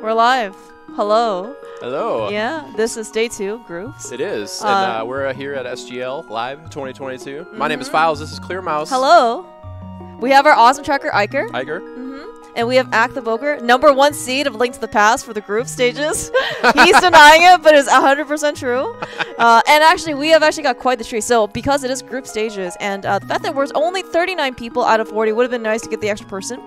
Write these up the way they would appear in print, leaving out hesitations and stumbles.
We're live. Hello. Hello. Yeah, this is day 2, Grooves. It is. And we're here at SGLIVE 2022. My name is Files. This is Clear Mouse. Hello. We have our awesome tracker, Iker. And we have Act the Boker, #1 seed of Link to the Past for the group stages. He's denying it, but it's 100% true. And actually, we have actually got quite the tree. So because it is group stages, and the fact that there's only 39 people out of 40 would have been nice to get the extra person.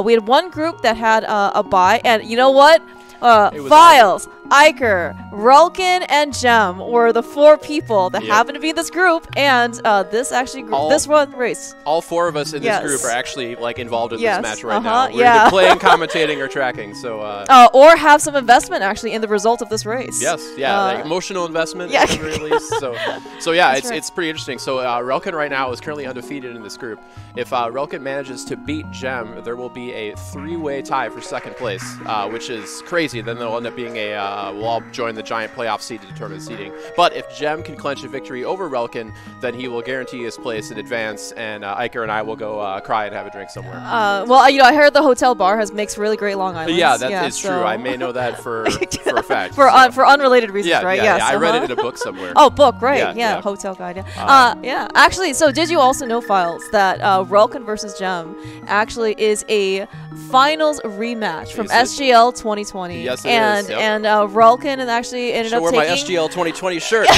We had one group that had a bye, and you know what? Files, Iker, relkin, and Jem were the 4 people that happened to be in this group, and this race. All 4 of us in this group are actually like involved in this match right now. We're Yeah. either playing, commentating, or tracking. So or have some investment actually in the result of this race. yes, like emotional investment at the very least. So yeah, it's pretty interesting. So relkin right now is currently undefeated in this group. If relkin manages to beat Jem, there will be a 3-way tie for 2nd place, which is crazy. Then there'll end up being we'll all join the giant playoff seed to determine the seeding. But if Jem can clinch a victory over relkin, then he will guarantee his place in advance, and Iker and I will go cry and have a drink somewhere. Well, you know, I heard the hotel bar makes really great Long Island. Yeah, that is true. I may know that for a fact. For unrelated reasons, right? Yeah, I read it in a book somewhere. Oh, book, right? Yeah, hotel guide. Yeah. Actually, so did you also know, Files, that relkin versus Jem actually is a finals rematch from SGL 2020? Yes, it is. And relkin actually ended up taking. Wear my SGL 2020 shirt.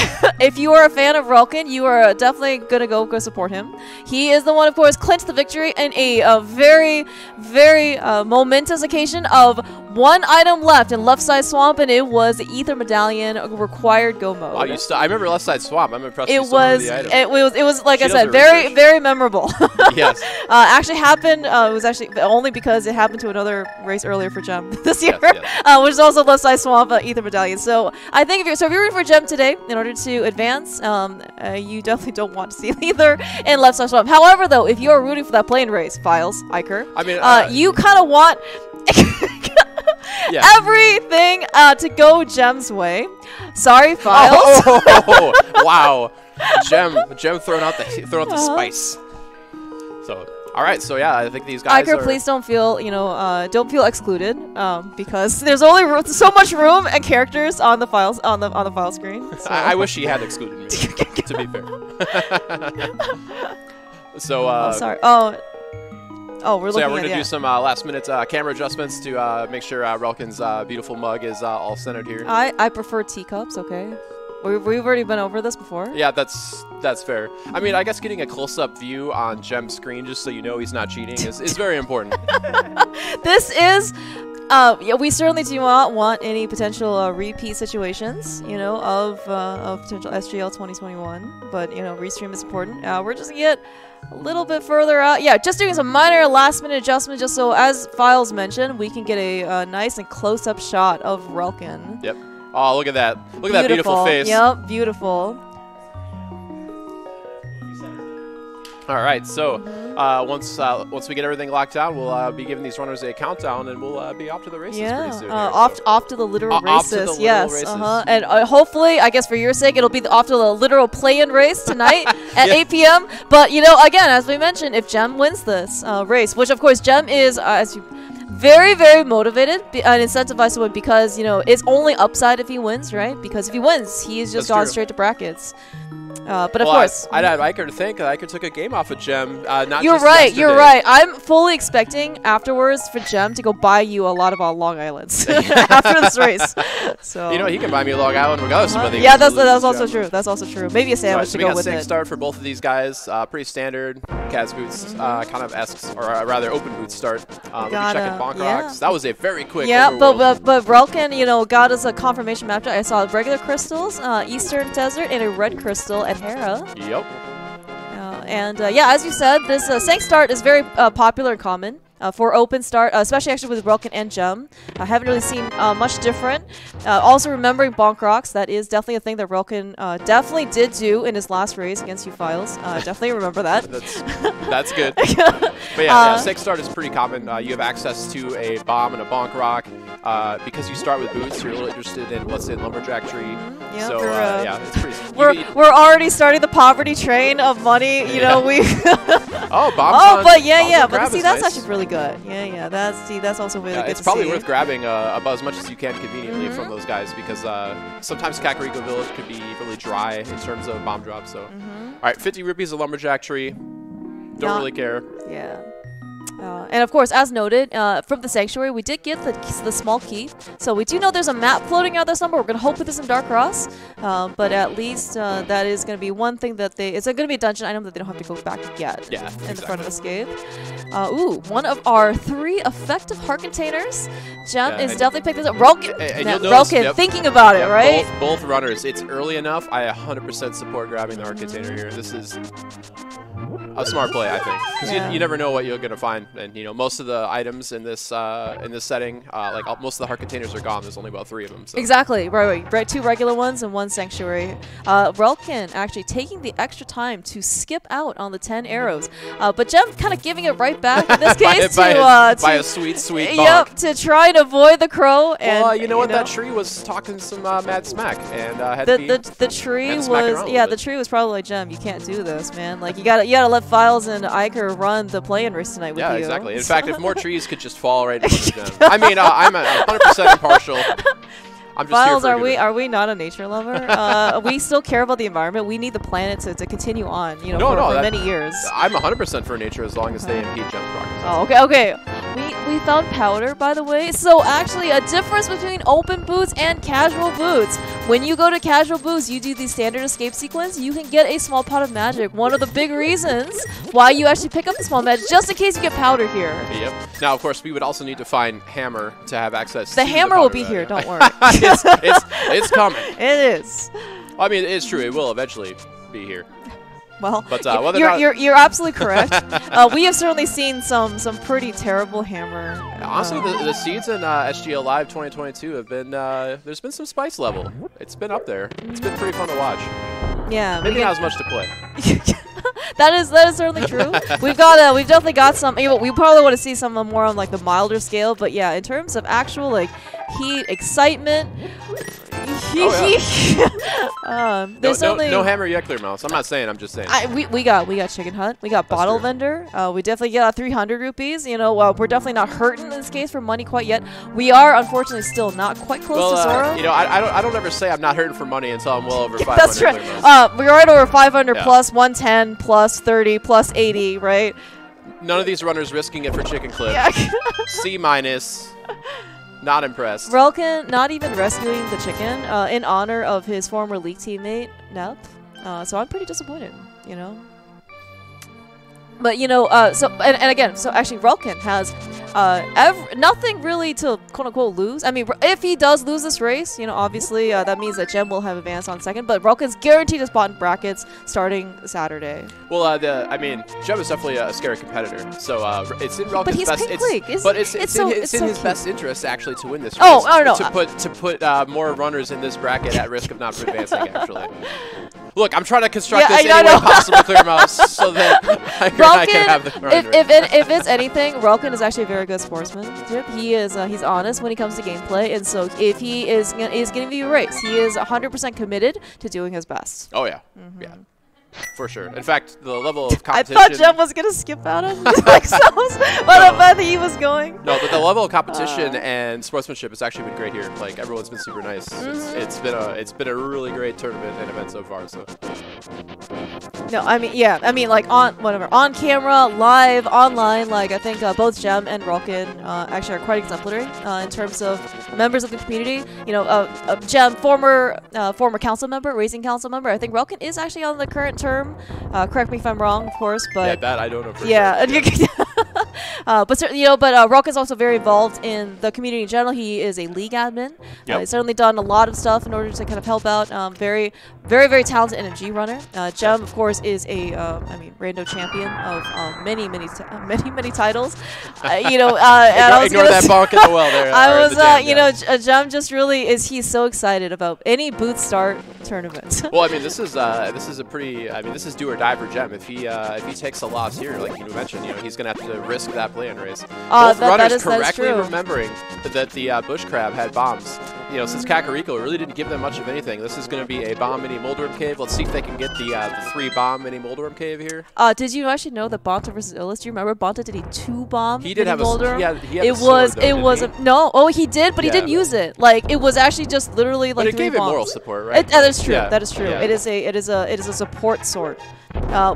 If you are a fan of relkin, you are definitely gonna go support him. He is the one, of course, clinched the victory in a very, very momentous occasion of 1 item left in Left Side Swamp, and it was the Ether Medallion required go mode. Wow, I remember Left Side Swamp. I'm impressed. It was like I said, very, very memorable. Yes. Actually happened. It was actually only because it happened to another race earlier for Jem this year, which is also Left Side Swamp Ether Medallion. So I think if you're rooting for Jem today in order to advance, you definitely don't want to see either in Left Side Swamp. However, though, if you are rooting for that plane race, Files, Iker, I mean, you kind of want everything to go Jem's way. Sorry, Files. Oh, wow, Jem throwing out the spice. So. All right, so yeah, I think these guys. Iker, please don't feel excluded, because there's only so much room and characters on the files on the file screen. So. I wish he had excluded me. To be fair. So. Sorry. Oh, we're looking. So we're gonna do some last-minute camera adjustments to make sure relkin's beautiful mug is all centered here. I prefer teacups. Okay. We've already been over this before. Yeah, that's fair. I mean, I guess getting a close-up view on Jem's screen just so you know he's not cheating is very important. This is, we certainly do not want any potential repeat situations, you know, of potential SGL 2021. But you know, restream is important. We're just gonna get a little bit further out. Yeah, just doing some minor last-minute adjustments, just so as Files mentioned, we can get a nice and close-up shot of relkin. Yep. Oh, look at that. Look at that beautiful face. Yep, beautiful. All right, so once we get everything locked down, we'll be giving these runners a countdown, and we'll be off to the races pretty soon. Off to the literal races. Off to the yes, literal races. And hopefully, I guess for your sake, it'll be off to the literal play-in race tonight at 8 p.m. But you know, again, as we mentioned, if Jem wins this race, which of course Jem is, very, very motivated and incentivized to win, because, you know, it's only upside if he wins, right? Because if he wins, he's just gone straight to brackets. But of course, I'd have Iker to think Iker took a game off of Jem. You're right. I'm fully expecting afterwards for Jem to go buy you a lot of Long Islands after this race. So you know, he can buy me a Long Island regardless of whether. Yeah, that's also true. That's also true. Maybe a sandwich to go with it. We got 6 start for both of these guys. Pretty standard Kaz boots, kind of esque, or rather open boots start. We'll be checking bonk rocks. That was a very quick. Yeah, but relkin, you know, got us a confirmation map. I saw regular crystals, Eastern Desert, and a red crystal at Hera. Yep. Yeah, as you said, this Sank start is very popular and common for open start, especially actually with relkin and Jem. I haven't really seen much different. Also remembering bonk rocks, that is definitely a thing that relkin definitely did do in his last race against you, Files. Definitely remember that. That's good. But yeah, Sank start is pretty common. You have access to a bomb and a bonk rock. because you start with boots, you're a little interested in, let's say, lumberjack tree. Yeah, so yeah, it's pretty. We're already starting the poverty train of money. You know, we. Oh, but yeah. But see, that's actually really good. Yeah. That's also really good. It's probably worth grabbing about as much as you can conveniently from those guys, because sometimes Kakariko Village could be really dry in terms of bomb drops. So, all right, 50 rupees a lumberjack tree. Don't really care. Yeah. And of course, as noted, from the Sanctuary, we did get the small key. So we do know there's a map floating out there somewhere. We're going to hope it isn't Dark Cross. But at least that is going to be one thing that it's going to be a dungeon item that they don't have to go back and get in the front of Escape. Ooh, one of our 3 effective heart containers. Jem is definitely picking this up. Relkin thinking about it, right? Both runners. It's early enough. I 100% support grabbing the heart container here. This is a smart play, I think, because you never know what you're gonna find, and you know most of the items in this setting, like most of the heart containers are gone. There's only about 3 of them. So. Exactly, right. 2 regular ones and 1 sanctuary. Relkin actually taking the extra time to skip out on the 10 arrows, but Jem kind of giving it right back in this case by a sweet bonk. Yep, to try and avoid the crow. And well, you know what? That tree was talking some mad smack, and had the tree was the tree was probably like, Jem, you can't do this, man. Like you gotta let Files and Iker run the play-in race tonight with you. Yeah, exactly. In fact, if more trees could just fall right in front of Jem. I mean, I'm 100% impartial. I'm just Files, here are we not a nature lover? We still care about the environment. We need the planet to continue on, you know, for many years. I'm 100% for nature as long as they impede Jem's progress. Oh, okay. We found powder, by the way. So actually, a difference between open boots and casual boots. When you go to casual boots, you do the standard escape sequence. You can get a small pot of magic. One of the big reasons why you actually pick up the small magic, just in case you get powder here. Yep. Now, of course, we would also need to find hammer to have access. The hammer will be here. Don't worry. It's coming. It is. Well, I mean, it's true. It will eventually be here. Well, but you're absolutely correct. We have certainly seen some pretty terrible hammer. Honestly, the seeds in SGLIVE 2022 have been there's been some spice level. It's been up there. It's been pretty fun to watch. Yeah, maybe not as much to play. That is certainly true. We've definitely got some. You know, we probably want to see some more on like the milder scale. But yeah, in terms of actual like heat, excitement. There's no hammer yet, Clear Mouse. I'm not saying. I'm just saying. We got Chicken Hut. We got Bottle Vendor. We definitely get 300 rupees. You know, we're definitely not hurting in this case for money quite yet. We are unfortunately still not quite close to Zoro. You know, I don't ever say I'm not hurting for money until I'm well over 500. That's right. We're right over 500 plus 110 plus 30 plus 80, right? None of these runners risking it for Chicken Clip. C-. Not impressed. Relkin not even rescuing the chicken in honor of his former league teammate, Nep. So I'm pretty disappointed, you know. But, you know, and again, so actually Relkin has nothing really to quote-unquote lose. I mean, if he does lose this race, you know, obviously that means that Jem will have advanced on second, but Relkin's guaranteed a spot in brackets starting Saturday. Well, I mean, Jem is definitely a scary competitor, so it's in Relkin's best. It's in his best interest actually to win this race. Oh no! To put more runners in this bracket at risk of not advancing. Actually, look, I'm trying to construct this any way possible, Clear Mouse, so that I can have the if it's anything, Relkin is actually a very good sportsman. He is he's honest when it comes to gameplay, and so if he is giving you a race, he is 100% committed to doing his best. Oh yeah, yeah. For sure. In fact, the level of competition... I thought Jem was going to skip out on like so, but I bet he was going. No, but the level of competition and sportsmanship has actually been great here. Like, everyone's been super nice. It's been a really great tournament and event so far, so... No, I mean, yeah. I mean, like, on camera, live, online, like, I think both Jem and Relkin actually are quite exemplary in terms of members of the community. You know, Jem, former council member, racing council member. I think Relkin is actually on the current term. Correct me if I'm wrong, of course, but... Yeah, that I don't know for sure. But you know, Relkin is also very involved in the community in general. He is a league admin. He's certainly done a lot of stuff in order to kind of help out. Very, very, very talented NMG runner. Jem, of course, is a rando champion of many titles. You know, ignore that bonk in the well there. Jem just really is. He's so excited about any booth start tournament. Well, I mean, this is a pretty. I mean, this is do or die for Jem. If he takes a loss here, like you mentioned, he's gonna have to risk that play-in race. Both runners correctly remembering that the bush crab had bombs. Since Kakariko really didn't give them much of anything, this is going to be a bomb mini Moldorm cave. Let's see if they can get the 3 bomb mini Moldorm cave here. Did you actually know that Bonta versus Illis? Do you remember Bonta did a 2 bomb? He did have Moldorm? He had a sword, no. Oh, he did, but he didn't use it. Like it was actually just literally like. But it 3 gave bombs. it moral support, right? That is true. Yeah. That is true. Yeah. It is a support sword.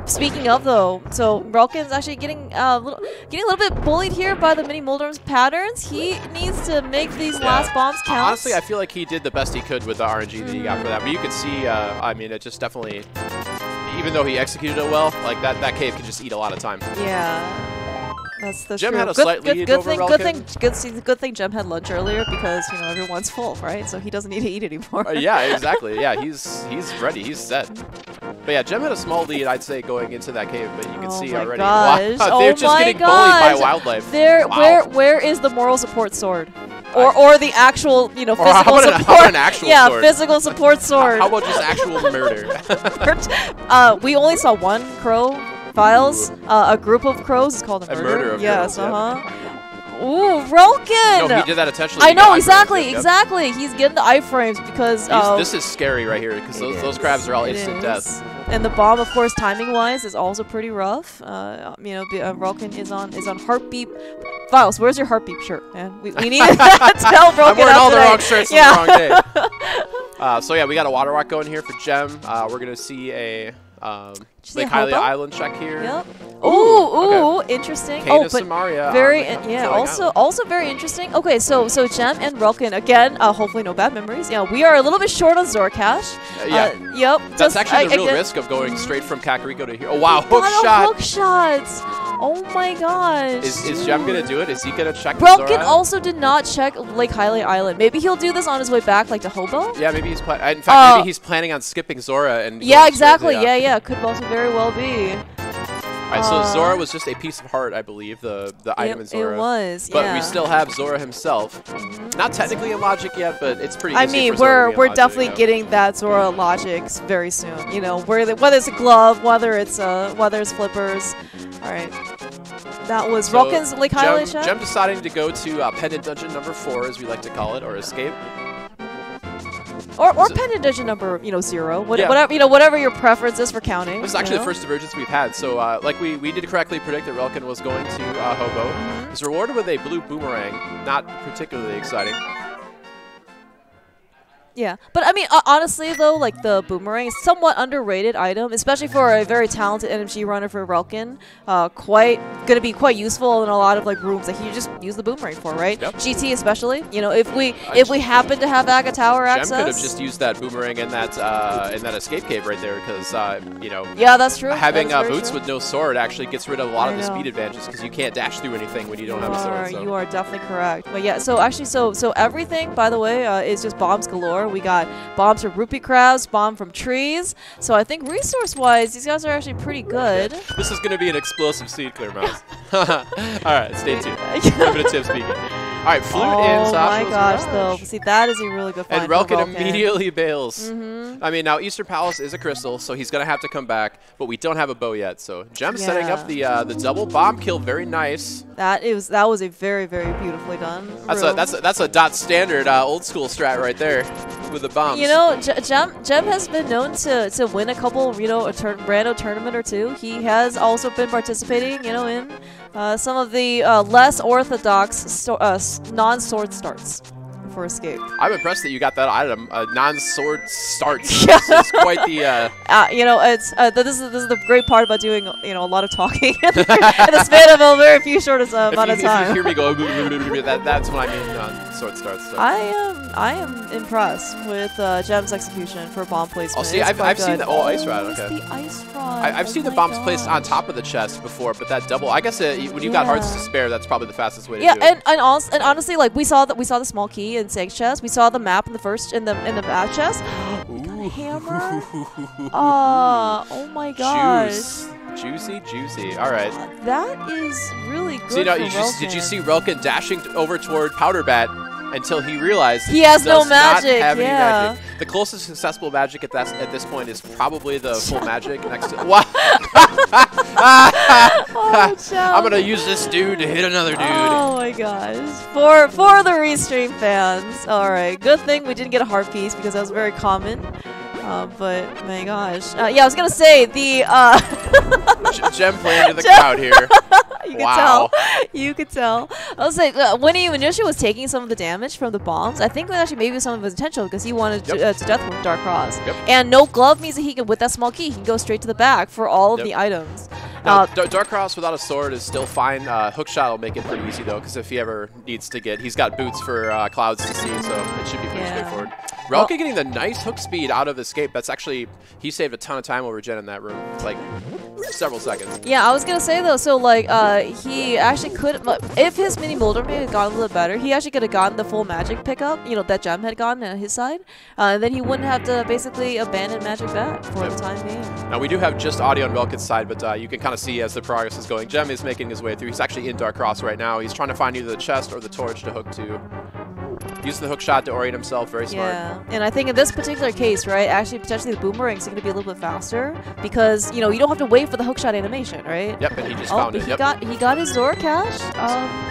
Speaking of though, so Relkin's actually getting a little bit bullied here by the mini Moldorm's patterns. He needs to make these last bombs count. Honestly, I feel like he did the best he could with the RNG that he got for that. But you could see, I mean, it just definitely, even though he executed it well, like that cave could just eat a lot of time. Yeah. That's Jem true. had a slight lead over Relkin. Good thing Jem had lunch earlier because everyone's full, right? So he doesn't need to eat anymore. Yeah, exactly. Yeah, he's ready. He's set. But yeah, Jem had a small lead, I'd say, going into that cave. But you can see already. Gosh. Wow, they're just getting bullied by wildlife. Where is the moral support sword? Or the actual, physical support. How about an actual sword? Physical support sword. How about just actual murder? We only saw 1 crow. Files, a group of crows is called a murder. A murder of yes, crows, Ooh, Relkin! No, he did that intentionally. I know, exactly. He's getting the iframes because this is scary right here because those crabs are all instant death. And the bomb, of course, timing-wise, is also pretty rough. Relkin is on heartbeat. Files, where's your heartbeat shirt, man? We need to tell Relkin. I'm wearing all the wrong shirts on the wrong day. So yeah, we got a water walk going here for Jem. We're gonna see a. Lake Hylia Island check here. Yep. Ooh, interesting. Kana Samaria. Very, also very interesting. Okay, so Jem and Relkin again. Hopefully no bad memories. Yeah, we are a little bit short on Zorkash. Yep. That's actually the real risk of going straight from Kakariko to here. Oh wow, hook shot. Hook shots. Oh my gosh. Is Jem gonna do it? Is he gonna check? Relkin also did not check Lake Hylia Island. Maybe he'll do this on his way back, like to Hobo. Yeah, maybe he's in fact maybe he's planning on skipping Zora and. Yeah, exactly. Yeah, could also very well be. Alright, so Zora was just a piece of heart, I believe, the item in Zora. It was, But we still have Zora himself. Not technically in Logic yet, but it's pretty easy. I mean, we're definitely getting that Zora Logic very soon. Whether it's a glove, whether it's flippers. Alright. That was Relkin's Lake Hylia check. Jem deciding to go to Pendant Dungeon number 4, as we like to call it, or Escape. Or Pendant Dungeon number, 0. Whatever your preference is for counting. This is actually the first divergence we've had. So, like we did correctly predict that Relkin was going to Hobo. He's rewarded with a blue boomerang. Not particularly exciting. Yeah, but I mean, honestly though, like the boomerang is somewhat underrated item, especially for a very talented NMG runner for Relkin. Gonna be quite useful in a lot of like rooms that you just use the boomerang for, right? Yep. GT especially. If we happen to have Aga Tower access. Jem could have just used that boomerang in that escape cave right there because Yeah, that's true. Having boots with no sword actually gets rid of a lot of the speed advantages because you can't dash through anything when you don't have a sword. So. You are definitely correct. But yeah, so actually, so everything, by the way, is just bombs galore. We got bombs from rupee crabs, bomb from trees. So I think resource-wise, these guys are actually pretty good. This is going to be an explosive seed, Clear Mouse. All right, stay tuned. Primitive speaking. All right, flute in Sasha's my gosh, though. See, that is a really good find. And Relkin immediately bails. I mean, now Eastern Palace is a crystal, so he's going to have to come back, but we don't have a bow yet. So Jem setting up the double bomb kill, very nice. That was a very, very beautifully done. That's a dot standard old school strat right there with the bombs. Jem has been known to win a couple, a random tournament or two. He has also been participating, in some of the less orthodox non-sword starts for Escape. I'm impressed that you got that item, non-sword starts. This is quite the. This is the great part about doing a lot of talking in the span of a very few short amount of time. If you hear me go, that's what I mean non-sword starts. So. I am impressed with Jem's execution for bomb placement. Oh, see, I've seen the ice rod. Okay. The ice rod. I've seen the bombs placed on top of the chest before, but that double. I guess when you've got hearts to spare, that's probably the fastest way to do it. And honestly, like we saw the small key in Seg's chest. We saw the map in the back chest. Hammer. Oh my gosh. Juicy. All right. That is really good. So, did you see Relkin dashing over toward Powder Bat? until he realized he has no magic. magic. Have yeah. any magic. The closest accessible magic at this point is probably the full magic next to. Wow. Oh, I'm gonna use this dude to hit another dude. Oh my gosh. For the Restream fans. Alright, good thing we didn't get a heart piece because that was very common. But my gosh. Yeah, I was gonna say the Jem playing to the crowd here. You could tell. You could tell. I was like, when he initially was taking some of the damage from the bombs, I think that actually maybe some of his intentional because he wanted to death with Dark Cross. And no glove means that he can, with that small key, he can go straight to the back for all of the items. Now, Dark Cross without a sword is still fine. Hookshot will make it pretty easy though, because if he ever needs to get, he's got boots for clouds to see, so it should be pretty straightforward. Relkin getting the nice hook speed out of escape. That's actually, he saved a ton of time over Jen in that room, like several seconds. Yeah, I was gonna say though, so like he actually could, if his mini Molder may have gotten a little better, he actually could have gotten the full magic pickup, you know, that Jem had gotten on his side, and then he wouldn't have to basically abandon magic back for the time being. Now we do have just audio on Relkin's side, but you can kind of see as the progress is going. Jem is making his way through. He's actually in Dark Cross right now. He's trying to find either the chest or the torch to hook to. Using the hook shot to orient himself, very smart. Yeah, and I think in this particular case, right, actually potentially the boomerang's going to be a little bit faster because, you know, you don't have to wait for the hook shot animation, right? Yep, and he just found it. He got his Zora cache.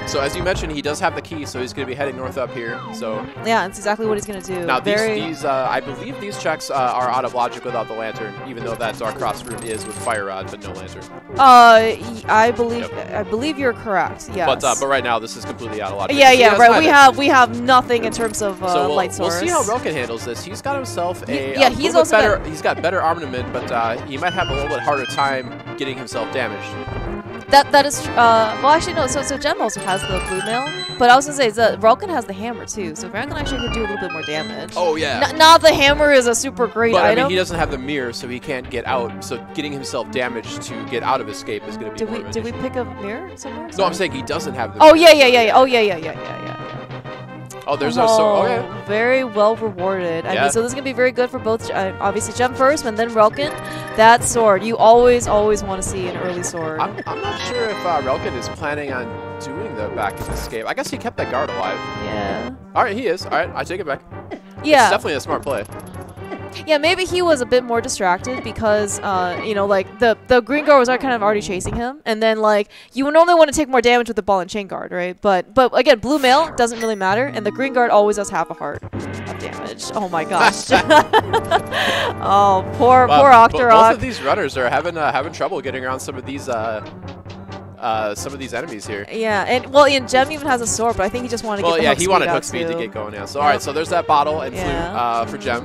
So as you mentioned, he does have the key, so he's going to be heading north up here. So yeah, that's exactly what he's going to do. Now these I believe these checks are out of logic without the lantern, even though that Dark Cross room is with fire rod but no lantern. I believe you're correct. Yes. But right now this is completely out of logic. Yeah, right. We have nothing in terms of light source. We'll see how Relkin handles this. He's got himself he's also better. He's got better armament, but he might have a little bit harder time getting himself damaged. That is well, actually no. So Jem also has the blue mail, but I was gonna say Relkin has the hammer too. So Relkin actually could do a little bit more damage. Oh yeah. Not the hammer is a super great item. I mean, he doesn't have the mirror, so he can't get out. So getting himself damaged to get out of escape is gonna be. Did we pick a mirror somewhere? No, I'm saying he doesn't have the. Oh mirror. Yeah. Oh yeah. Oh, there's no sword. Oh, yeah. Very well rewarded. I mean, so this is going to be very good for both, obviously, Jem first, and then Relkin. That sword. You always want to see an early sword. I'm not sure if Relkin is planning on doing the back escape. I guess he kept that guard alive. Yeah. All right, he is. All right, I take it back. Yeah. It's definitely a smart play. Yeah, maybe he was a bit more distracted because, you know, like, the green guard was kind of already chasing him. And then, like, you would normally want to take more damage with the ball and chain guard, right? But again, blue mail doesn't really matter. And the green guard always does half a heart of damage. Oh, my gosh. Oh, poor Octorok. Both of these runners are having trouble getting around some of these enemies here. Yeah, and Jem even has a sword, but I think he just wanted to get the hook speed. Well, yeah, he wanted hook speed to get going, yeah. So, all right, so there's that bottle and flute for Jem.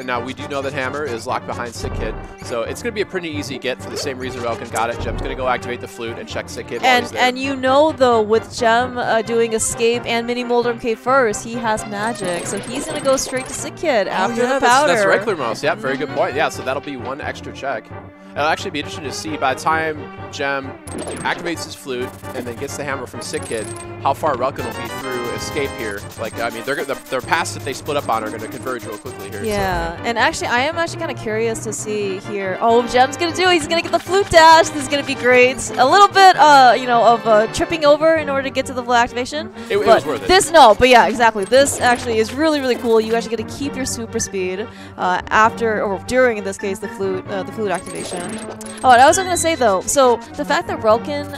Now, we do know that hammer is locked behind Sick Kid, so it's going to be a pretty easy get for the same reason Relkin got it. Jem's going to go activate the flute and check Sick Kid while he's there. And you know, though, with Jem doing escape and mini Moldrum Cave first, he has magic, so he's going to go straight to Sick Kid after the powder. That's right, Clearmouse. Yeah, very good point. Yeah, so that'll be one extra check. It'll actually be interesting to see by the time Jem activates his flute and then gets the hammer from Sick Kid, how far Relkin will be through escape here. Like, I mean, their paths that they split up on are going to converge real quickly here. Yeah, so. And actually, I am kind of curious to see here. Oh, Jem's going to do it. He's going to get the flute dash. This is going to be great. A little bit, you know, of tripping over in order to get to the full activation. It was worth it. But yeah, exactly. This actually is really, really cool. You actually get to keep your super speed after, or during, in this case, the flute activation. Oh, and I was going to say, though, so the fact that Relkin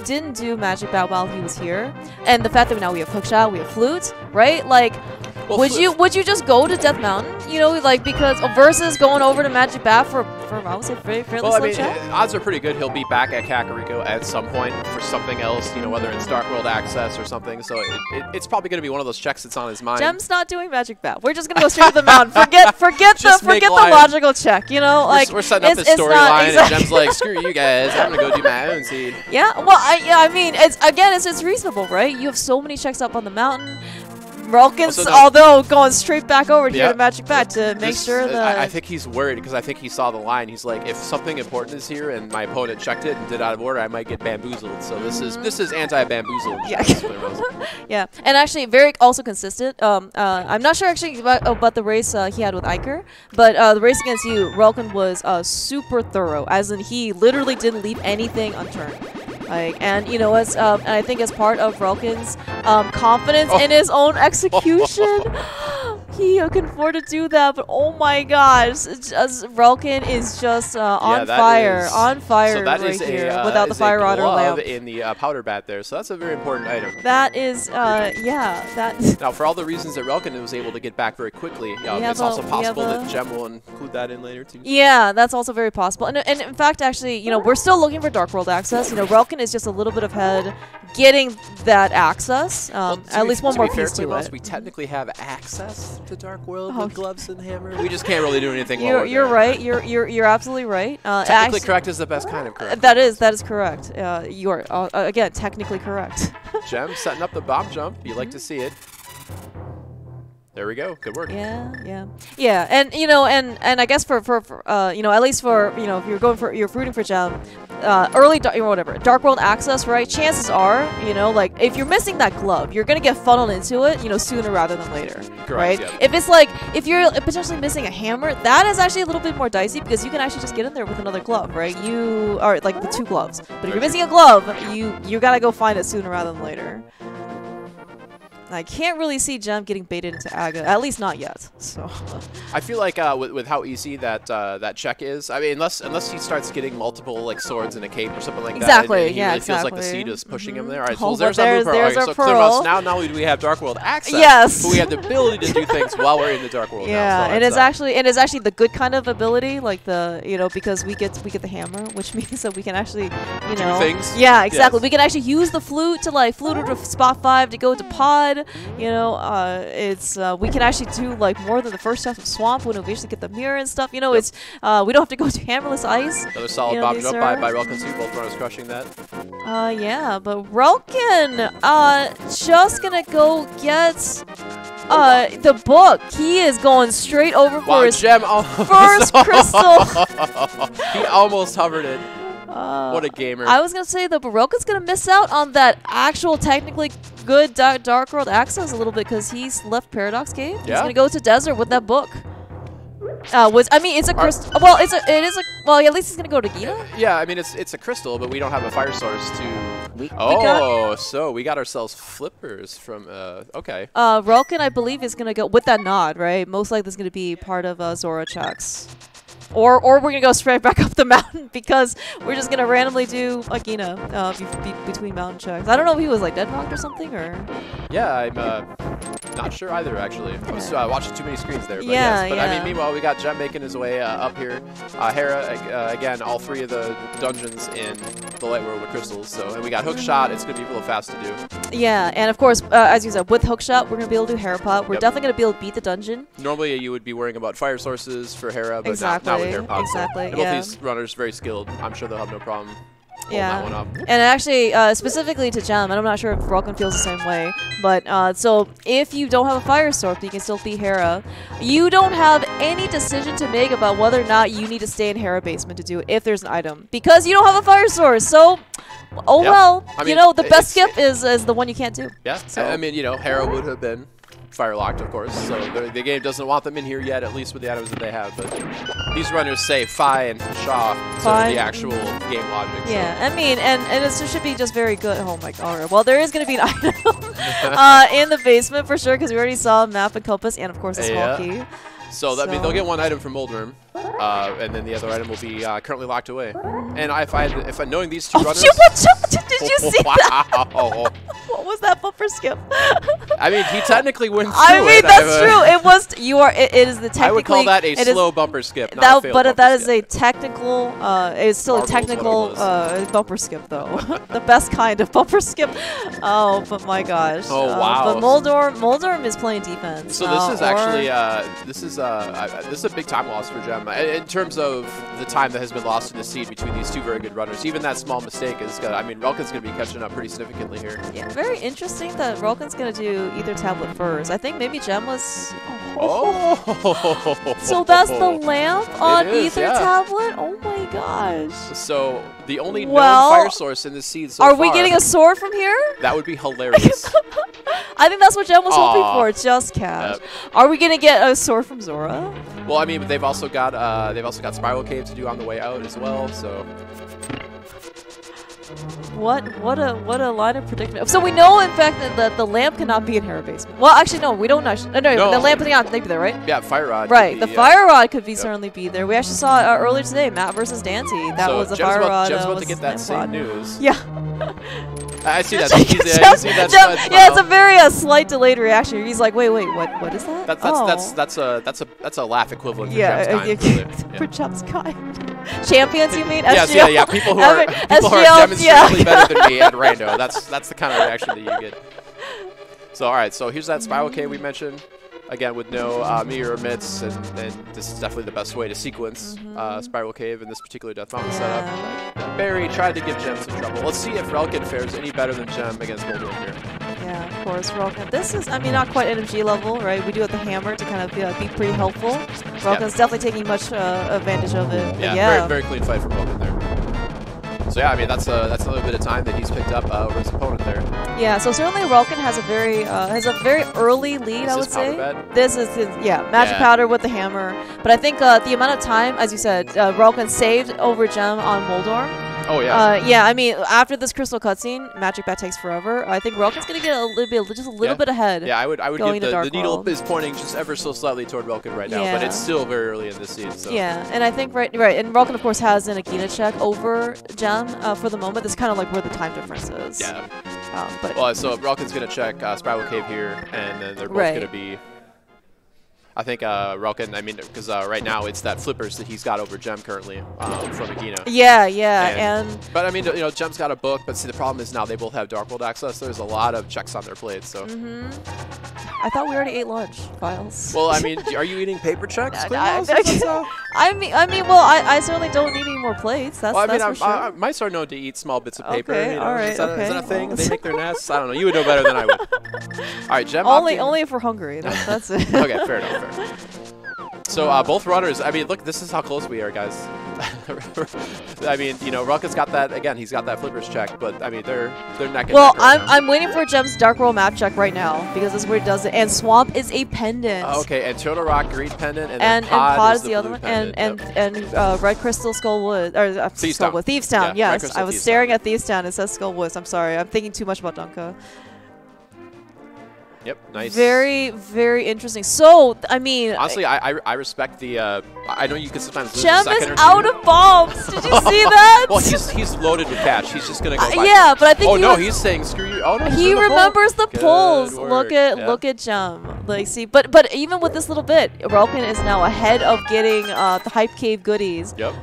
didn't do Magic Bat while he was here, and the fact that now we have Hookshot, we have Flute, right? Like, well, would you just go to Death Mountain, you know, like, because versus going over to Magic Bat for I would say fairly slow check? Odds are pretty good he'll be back at Kakariko at some point for something else, you know, whether it's Dark World Access or something. So it's probably going to be one of those checks that's on his mind. Jem's not doing Magic Bat. We're just going to go straight to the mountain. Forget the logical check, you know, like we're setting up this storyline, and Jem's like, screw you guys, I'm going to go do my own seed. Yeah, well, I mean, it's reasonable, right? You have so many checks up on the mountain. Relkin's, although going straight back over here to Magic Bat to make sure that... I think he's worried because I think he saw the line. He's like, if something important is here and my opponent checked it and did it out of order, I might get bamboozled. So this is anti-bamboozle. Yeah. Yeah, and actually very also consistent. I'm not sure actually about the race he had with Iker, but the race against you, Relkin was super thorough, as in he literally didn't leave anything unturned. Like, and you know, as I think as part of Relkin's confidence in his own execution. He can afford to do that, but oh my gosh, relkin is just on fire so that right is here without the fire rod or lamp. In the powder bat there, so that's a very important item. That is, yeah, that. Now, for all the reasons that relkin was able to get back very quickly, it's also possible that Jem will include that in later too. Yeah, that's also very possible. And in fact, actually, you know, we're still looking for Dark World access. You know, relkin is just a little bit ahead getting that access. At least one more piece to it. We technically have access to Dark World with gloves and hammer. We just can't really do anything. You're right. You're absolutely right. Technically correct is the best kind of correct. That is correct. You are again technically correct. Jem setting up the bomb jump. You like to see it. There we go. Good work. Yeah. And you know, and I guess for you know, at least for, you know, if you're rooting for Jem, early Dark World access, right? Chances are, you know, like if you're missing that glove, you're gonna get funneled into it, you know, sooner rather than later, right? Yeah. If it's like if you're potentially missing a hammer, that is actually a little bit more dicey because you can actually just get in there with another glove, right? You are like the 2 gloves, but if you're missing a glove, you gotta go find it sooner rather than later. I can't really see Jem getting baited into Aga, at least not yet. So I feel like with how easy that check is, I mean, unless he starts getting multiple like swords and a cape or something like that, and he really feels like the seed is pushing him there. All right, so there's our pearl. So clear us. Now not only do we have Dark World access, yes, but we have the ability to do things while we're in the Dark World. Yeah, now, so and it's actually the good kind of ability, like the, you know, because we get the hammer, which means that we can actually, you know, do things. Yeah, exactly. Yes. We can actually use the flute to like flute to spot 5 to go to pod. You know, it's we can actually do like more than the first half of Swamp when we actually get the mirror and stuff. You know, it's we don't have to go to hammerless ice. Another solid bomb jump by relkin too. Both runners crushing that. Yeah, but relkin just gonna go get the book. He is going straight over for his Jem first crystal. He almost hovered it. What a gamer. I was going to say, though, but relkin's going to miss out on that actual technically good Dark World access a little bit because he's left Paradox Cave. Yeah. He's going to go to Desert with that book. I mean, it's a crystal. Well, well, at least he's going to go to Gina. Yeah, I mean, it's a crystal, but we don't have a fire source to... so we got ourselves flippers from... okay. relkin, I believe, is going to go with that nod, right? Most likely is going to be part of Zora checks. Or we're going to go straight back up the mountain because we're just going to randomly do Agina between mountain checks. I don't know if he was like deadlocked or something or... Yeah, I'm not sure either, actually. I was watching too many screens there. But yes. But I mean, meanwhile, we got Jem making his way up here. Hera, again, all 3 of the dungeons in the Light World with crystals. So, and we got Hookshot. It's going to be real fast to do. Yeah, and of course, as you said, with Hookshot, we're going to be able to do Hera Pot. We're definitely going to be able to beat the dungeon. Normally, you would be worrying about fire sources for Hera, but not with Hera Pot. Exactly. So, both these runners very skilled. I'm sure they'll have no problem. That one up. And actually, specifically to Jem, and I'm not sure if relkin feels the same way, but so if you don't have a fire sword, you can still beat Hera. You don't have any decision to make about whether or not you need to stay in Hera basement to do it if there's an item, because you don't have a fire source. So, well, I mean, you know, the best skip is the one you can't do. Yeah. So. I mean, you know, Hera would have been fire locked, of course, so the game doesn't want them in here yet, at least with the items that they have, but these runners say Fi and Shaw to the actual game logic. Yeah, so. I mean, and it should be just very good. Oh my god. Well, there is going to be an item in the basement for sure, because we already saw a map and compass, and of course a small key. So that means they'll get one item from Moldworm, and then the other item will be currently locked away. And if I'm knowing these 2 runners... Did you see that? What was that bumper skip? I mean, he technically went through I mean, that's true. It was. It is the technically. I would call that a slow bumper skip. Not a failed but that is a technical. It's still a technical bumper skip, though. The best kind of bumper skip. Oh, but my gosh. Oh wow. But Moldworm is playing defense. So this is actually this is a big time loss for Jem in terms of the time that has been lost in the seed between these 2 very good runners. Even that small mistake is gonna. I mean, relkin's gonna be catching up pretty significantly here. Yeah, very interesting that relkin's gonna do either tablet first. I think maybe Jem was. So that's the lamp on either tablet. Oh my gosh. So the only known fire source in the seed so far. Are we getting a sword from here? That would be hilarious. I think that's what Jem was hoping for. Just cash. Are we gonna get a sword from Zora? Well, I mean, they've also got Spiral Cave to do on the way out as well. So. What a line of predicament. So we know, in fact, that the lamp cannot be in Hera basement. Well, actually, no, we don't actually. No, the lamp cannot be there, right? Yeah, fire rod. Right, the fire rod could certainly be there. We actually saw earlier today, Matt versus Dante. That was a fire rod. Jem's about to get that same news. Yeah. I see that. Yeah, it's a very slight delayed reaction. He's like, wait, what is that? That's a laugh equivalent for Jem's kind. For Jem's kind. Champions, you mean? Yes, SGL? yeah. People who are demonstrably better than me at Rando. That's the kind of reaction that you get. So all right, so here's that Spiral Cave we mentioned. Again, with no meteor emits, and this is definitely the best way to sequence Spiral Cave in this particular Death Mountain setup. Barry tried to give Jem some trouble. Let's see if Relkin fares any better than Jem against Goldorm here. Yeah, of course, Relkin. This is, I mean, not quite NMG level, right? We do have the hammer to kind of be pretty helpful. Relkin's definitely taking much advantage of it. Yeah, yeah. Very clean fight from Relkin there. So yeah, I mean that's a little bit of time that he's picked up over his opponent there. Yeah, so certainly Relkin has a very early lead, I would say. This is his magic powder with the hammer. But I think the amount of time, as you said, Relkin saved over Jem on Moldorm. Oh yeah. Yeah, I mean after this crystal cutscene, Magic Bat takes forever. I think Relkin's gonna get just a little bit ahead. Yeah, I would give the needle is pointing just ever so slightly toward Relkin right now, but it's still very early in this scene. So. Yeah, and I think right, and Relkin of course has an Agina check over Jem for the moment. That's kind of like where the time difference is. Yeah. But well, so Relkin's gonna check Spiral Cave here, and then they're both gonna be. I think Relkin, I mean, because right now it's that flippers that he's got over Jem currently from Agina. Yeah, but I mean, you know, Jem's got a book, but see, the problem is now they both have Dark World access. So there's a lot of checks on their plates. So. I thought we already ate lunch, Files. Well, I mean, are you eating paper checks? I mean, well, I certainly don't need any more plates. That's, well, I mean, for sure. mice are known to eat small bits of paper. Okay, you know? all right, is that a thing? They make their nests? I don't know. You would know better than I would. All right, Jem. Only if we're hungry. That's it. Okay, fair enough. So both runners, I mean, look, this is how close we are, guys. I mean, you know, Relkin's got that, again, he's got that flippers check, but I mean, they're neck and well, neck right I'm waiting for Jem's Dark World map check right now, because that's where it does it. And Swamp is a pendant. Okay, and Total Rock green pendant, and Pod is the other one, and Red Crystal Skullwood, or Thieves Town, yes. I was staring at Thieves Town, it says Skullwoods, I'm sorry, I'm thinking too much about Dunka. Yep, nice. Very, very interesting. So, I mean... Honestly, I respect the... I know you can sometimes lose Jem a second is or two. out of bombs! Did you see that? Well, he's loaded with cash. He's just going to go yeah, but I think he's saying screw you. Oh, no, he remembers the pulls. Look at Jem. Like, see, but even with this little bit, Relkin is now ahead of getting the Hype Cave goodies. Yep.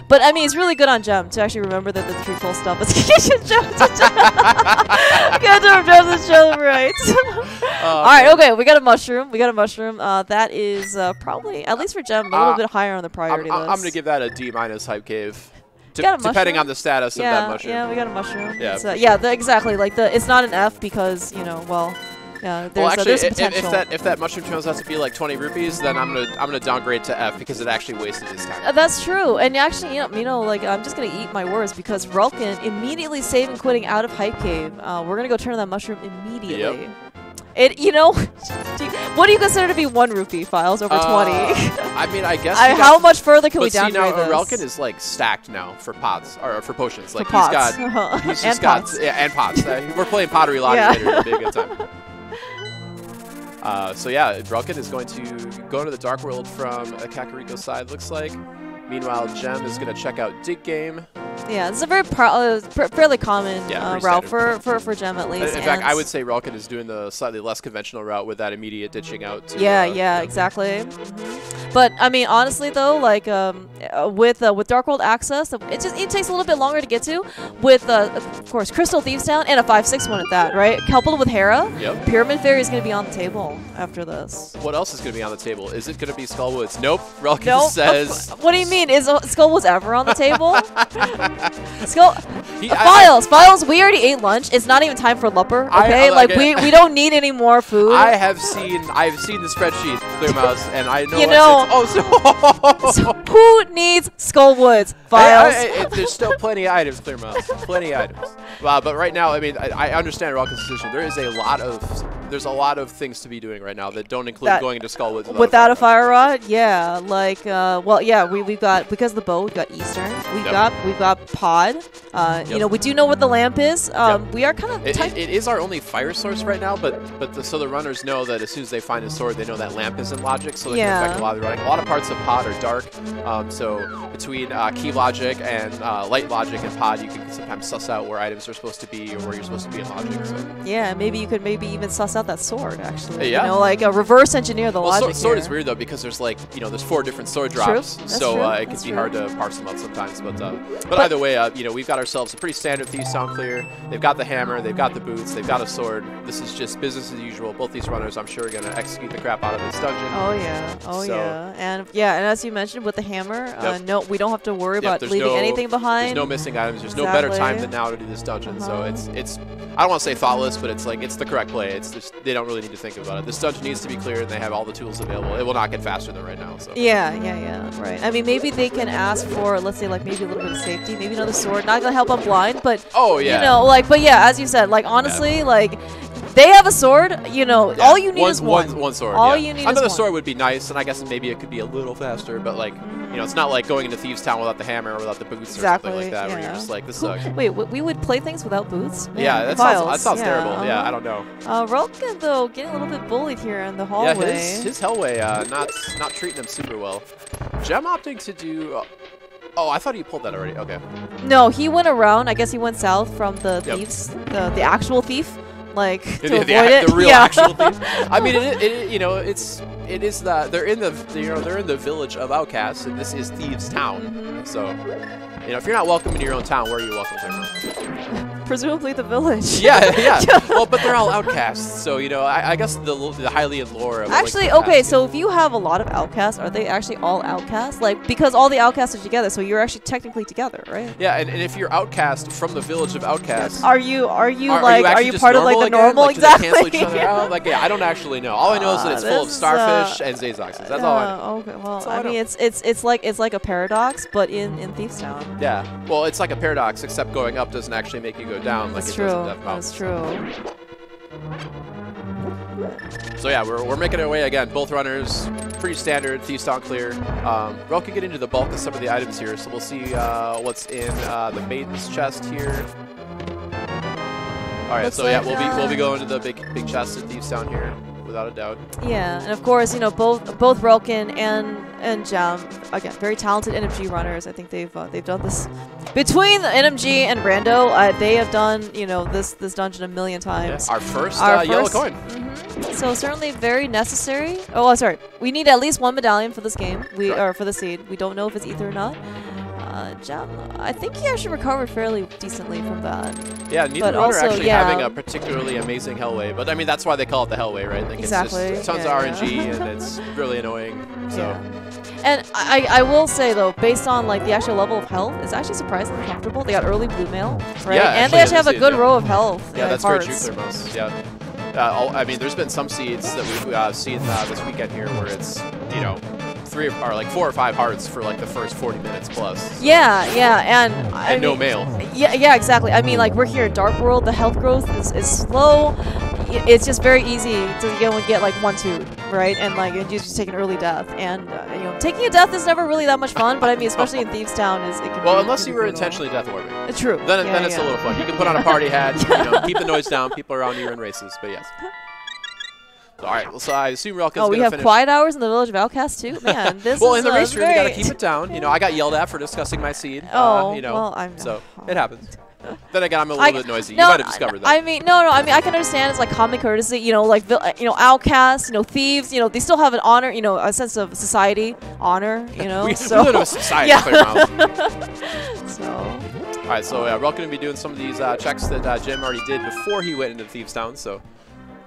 But, I mean, it's really good on Jem to actually remember that the 3 pull stuff is Jem to show right. All right, okay, we got a mushroom. That is probably, at least for Jem, a little bit higher on the priority list. I'm going to give that a D- Hype Cave. Depending on the status of that mushroom. Yeah, we got a mushroom. Yeah, exactly. Like it's not an F because, you know, well, yeah, there's potential. if that mushroom turns out to be like 20 rupees, then I'm gonna downgrade to F because it actually wasted his time. That's true, and actually, you know, like I'm just gonna eat my words because Relkin immediately saving quitting out of Hype Cave. We're gonna go turn on that mushroom immediately. Yep. You know, what do you consider to be 1 rupee, Files, over 20? I mean, I guess. How much further can we downgrade this? Relkin is like stacked now for pots or for potions. Like he's just got and pots. We're playing Pottery Lottery later. It'll be a good time. So yeah, Relkin is going to go into the Dark World from Kakariko's side, looks like. Meanwhile, Jem is going to check out Dig Game. Yeah, it's a very fairly common route for Jem, at least. In fact, I would say Relkin is doing the slightly less conventional route with that immediate ditching out. To, yeah, exactly. But I mean, honestly though, like with Dark World access, it takes a little bit longer to get to. With of course Crystal Thieves Town and a 5/6 one at that, right? Coupled with Hera, Pyramid Fairy is going to be on the table after this. What else is going to be on the table? Is it going to be Skullwoods? Nope. Relkin says. What do you mean? Is Skullwoods ever on the table? Files, we already ate lunch. It's not even time for Lupper, okay? We don't need any more food. I've seen the spreadsheet, Clear Mouse, and I know. You know. So who needs Skullwoods, Files? There's still plenty of items, Clear Mouse. Plenty of items. But right now, I mean, I understand Relkin's position. There is a lot of there's a lot of things to be doing right now that don't include going into Skullwoods without a fire rod. Yeah, like well, yeah, we've got, because of the bow, we've got Eastern. We've got Pod. You know, we do know what the lamp is. We are kind of it is our only fire source right now, but so the runners know that as soon as they find a sword, they know that lamp is in logic, so they can affect a lot of the running. A lot of parts of Pod are dark, so between key logic and light logic and Pod, you can sometimes suss out where items are supposed to be or where you're supposed to be in logic. So. Yeah, maybe you could even suss out that sword, actually. Yeah. You know, like reverse engineer the logic. Sword is weird though, because there's like, you know, there's 4 different sword drops, so it can be hard to parse them out sometimes. But either way, you know, we've got ourselves a pretty standard Thieves Town clear. They've got the hammer, they've got the boots, they've got a sword. This is just business as usual. Both these runners, I'm sure, are going to execute the crap out of this dungeon. Oh yeah, and as you mentioned with the hammer, no, we don't have to worry about leaving anything behind. There's no missing items. There's no better time than now to do this dungeon. So it's I don't want to say thoughtless, but it's like it's the correct play. It's just they don't really need to think about it. This dungeon needs to be cleared, and they have all the tools available. It will not get faster than right now. So. Yeah, right. I mean, maybe they can ask for, let's say, like maybe a little bit of safety, maybe another sword. Not gonna help on blind, but you know, like, but yeah, as you said, like honestly, like. They have a sword, you know, all you need is one. One sword, all you need Another is sword would be nice, and I guess maybe it could be a little faster, but like, you know, it's not like going into Thieves Town without the hammer or without the boots or something like that, where you're just like, this sucks. Wait, we would play things without boots? Man, yeah, that sounds terrible. Yeah, I don't know. Relkin, though, getting a little bit bullied here in the hallway. Yeah, his hellway not treating him super well. Jem opting to do... Oh, I thought he pulled that already. Okay. No, he went around. I guess he went south from the thieves, the actual thief. Like to avoid it. The real actual thief. I mean, you know, it is that they're in the village of outcasts, and this is Thieves Town. So, you know, if you're not welcome in your own town, where are you welcome to? Presumably the village. Yeah. Well, but they're all outcasts, so you know, I guess the Hylian lore. Of actually, okay, so if you have a lot of outcasts, are they actually all outcasts? Like, because all the outcasts are together, so you're actually technically together, right? Yeah, and if you're outcast from the village of outcasts, are you part of like the normal? Like, exactly. Do they cancel each other out? Like, I don't actually know. All I know is that it's full of starfish and Zazoxes. That's all I know. Okay, well, I mean, it's like a paradox, but in Thieves Town. Yeah. Well, it's like a paradox, except going up doesn't actually make you go down like it does in Death Mountain. That's true. So yeah, we're making our way again. Both runners, pretty standard Thieves Town clear. Rel can get into the bulk of some of the items here, so we'll see what's in the Maiden's chest here. All right, so yeah, we'll be going to the big chest in Thieves Town here, without a doubt. Yeah, and of course, you know, both Relkin and Jem, again, very talented NMG runners. I think they've done this between NMG and Rando. They have done, you know, this dungeon a million times. Yeah, our first yellow coin. So certainly very necessary. Oh, sorry, we need at least 1 medallion for this game. Or for the seed. We don't know if it's ether or not. Jem, I think he actually recovered fairly decently from that. Yeah, neither runner actually having a particularly amazing Hellway, but I mean that's why they call it the Hellway, right? Like exactly. It's just tons of RNG and it's really annoying. So. And I will say though, based on like the actual level of health, it's actually surprisingly comfortable. They got early blue mail, right? Yeah, and they actually have a good row of health. Yeah, that's very true, Thermos. Yeah. I mean, there's been some seeds that we've seen this weekend here where it's, you know, 4 or 5 hearts for like the first 40 minutes plus. Yeah, and no mail. Yeah, exactly. I mean, like we're here in Dark World, the health growth is slow. It's just very easy to get like 1-2, right? And like you just take an early death, and you know, taking a death is never really that much fun. But I mean, especially in Thieves Town, unless you were intentionally death orbing. True. Then it's a little fun. You can put on a party hat, you know, keep the noise down. People around you are in races, but yes. All right, so I assume Relkin's going to finish. We have quiet hours in the Village of Outcasts too? Man, this well, is in the race room, you got to keep it down. You know, I got yelled at for discussing my seed. You know, well, so it happens. Then again, I'm a little bit noisy. You might have discovered that. I mean, no. I mean, I can understand it's like common courtesy. You know, like outcasts. You know, thieves. You know, they still have an honor. You know, a sense of society, honor. You know, we live in a society. So. All right, so Relkin going to be doing some of these checks that Jem already did before he went into Thieves Town. So.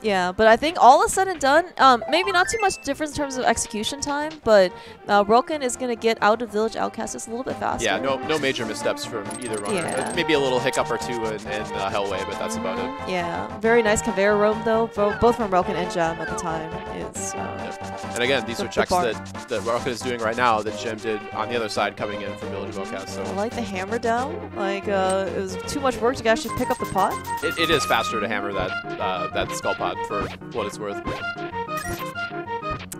Yeah, but I think all is said and done. Maybe not too much difference in terms of execution time, but Relkin is going to get out of Village Outcast just a little bit faster. Yeah, no major missteps from either runner. Yeah. Maybe a little hiccup or two in Hellway, but that's about it. Yeah, very nice conveyor roam though, both from Relkin and Jem at the time. And again, these are checks that Relkin is doing right now that Jem did on the other side coming in from Village of Outcast. So. I like the hammer down. Like it was too much work to actually pick up the pot. It is faster to hammer that skull pot. pod for what it's worth.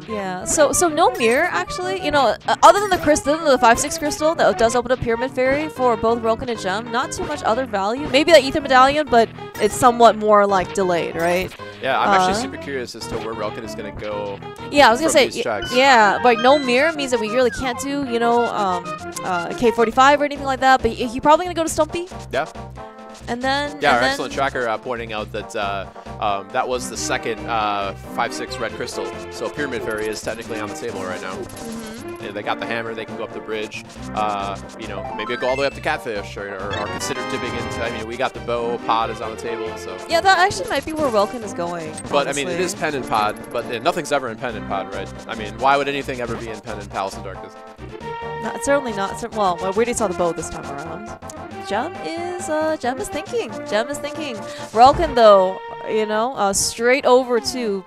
Yeah, so no mirror actually, you know, other than the crystal, the 5/6 crystal that does open up Pyramid Fairy for both Relkin and Gem, not too much other value. Maybe that Ether Medallion, but it's somewhat more like delayed, right? Yeah, I'm actually super curious as to where Relkin is going to go. Yeah, I was going to say, yeah, like no mirror means that we really can't do, you know, K45 or anything like that, but you're probably going to go to Stumpy. Yeah. And then... Yeah, our excellent tracker pointing out that that was the second 5/6 red crystal. So Pyramid Fairy is technically on the table right now. Yeah, they got the hammer, they can go up the bridge. You know, maybe go all the way up to Catfish or consider dipping into... I mean, we got the bow, pod is on the table, so... Yeah, that actually might be where Relkin is going, But, I mean, it is Pen and Pod, but nothing's ever in Pen and Pod, right? I mean, why would anything ever be in Pen and Palace of Darkness? Certainly not. Well, we already saw the bow this time around. Gem is thinking. Gem is thinking. Relkin, though, you know, straight over to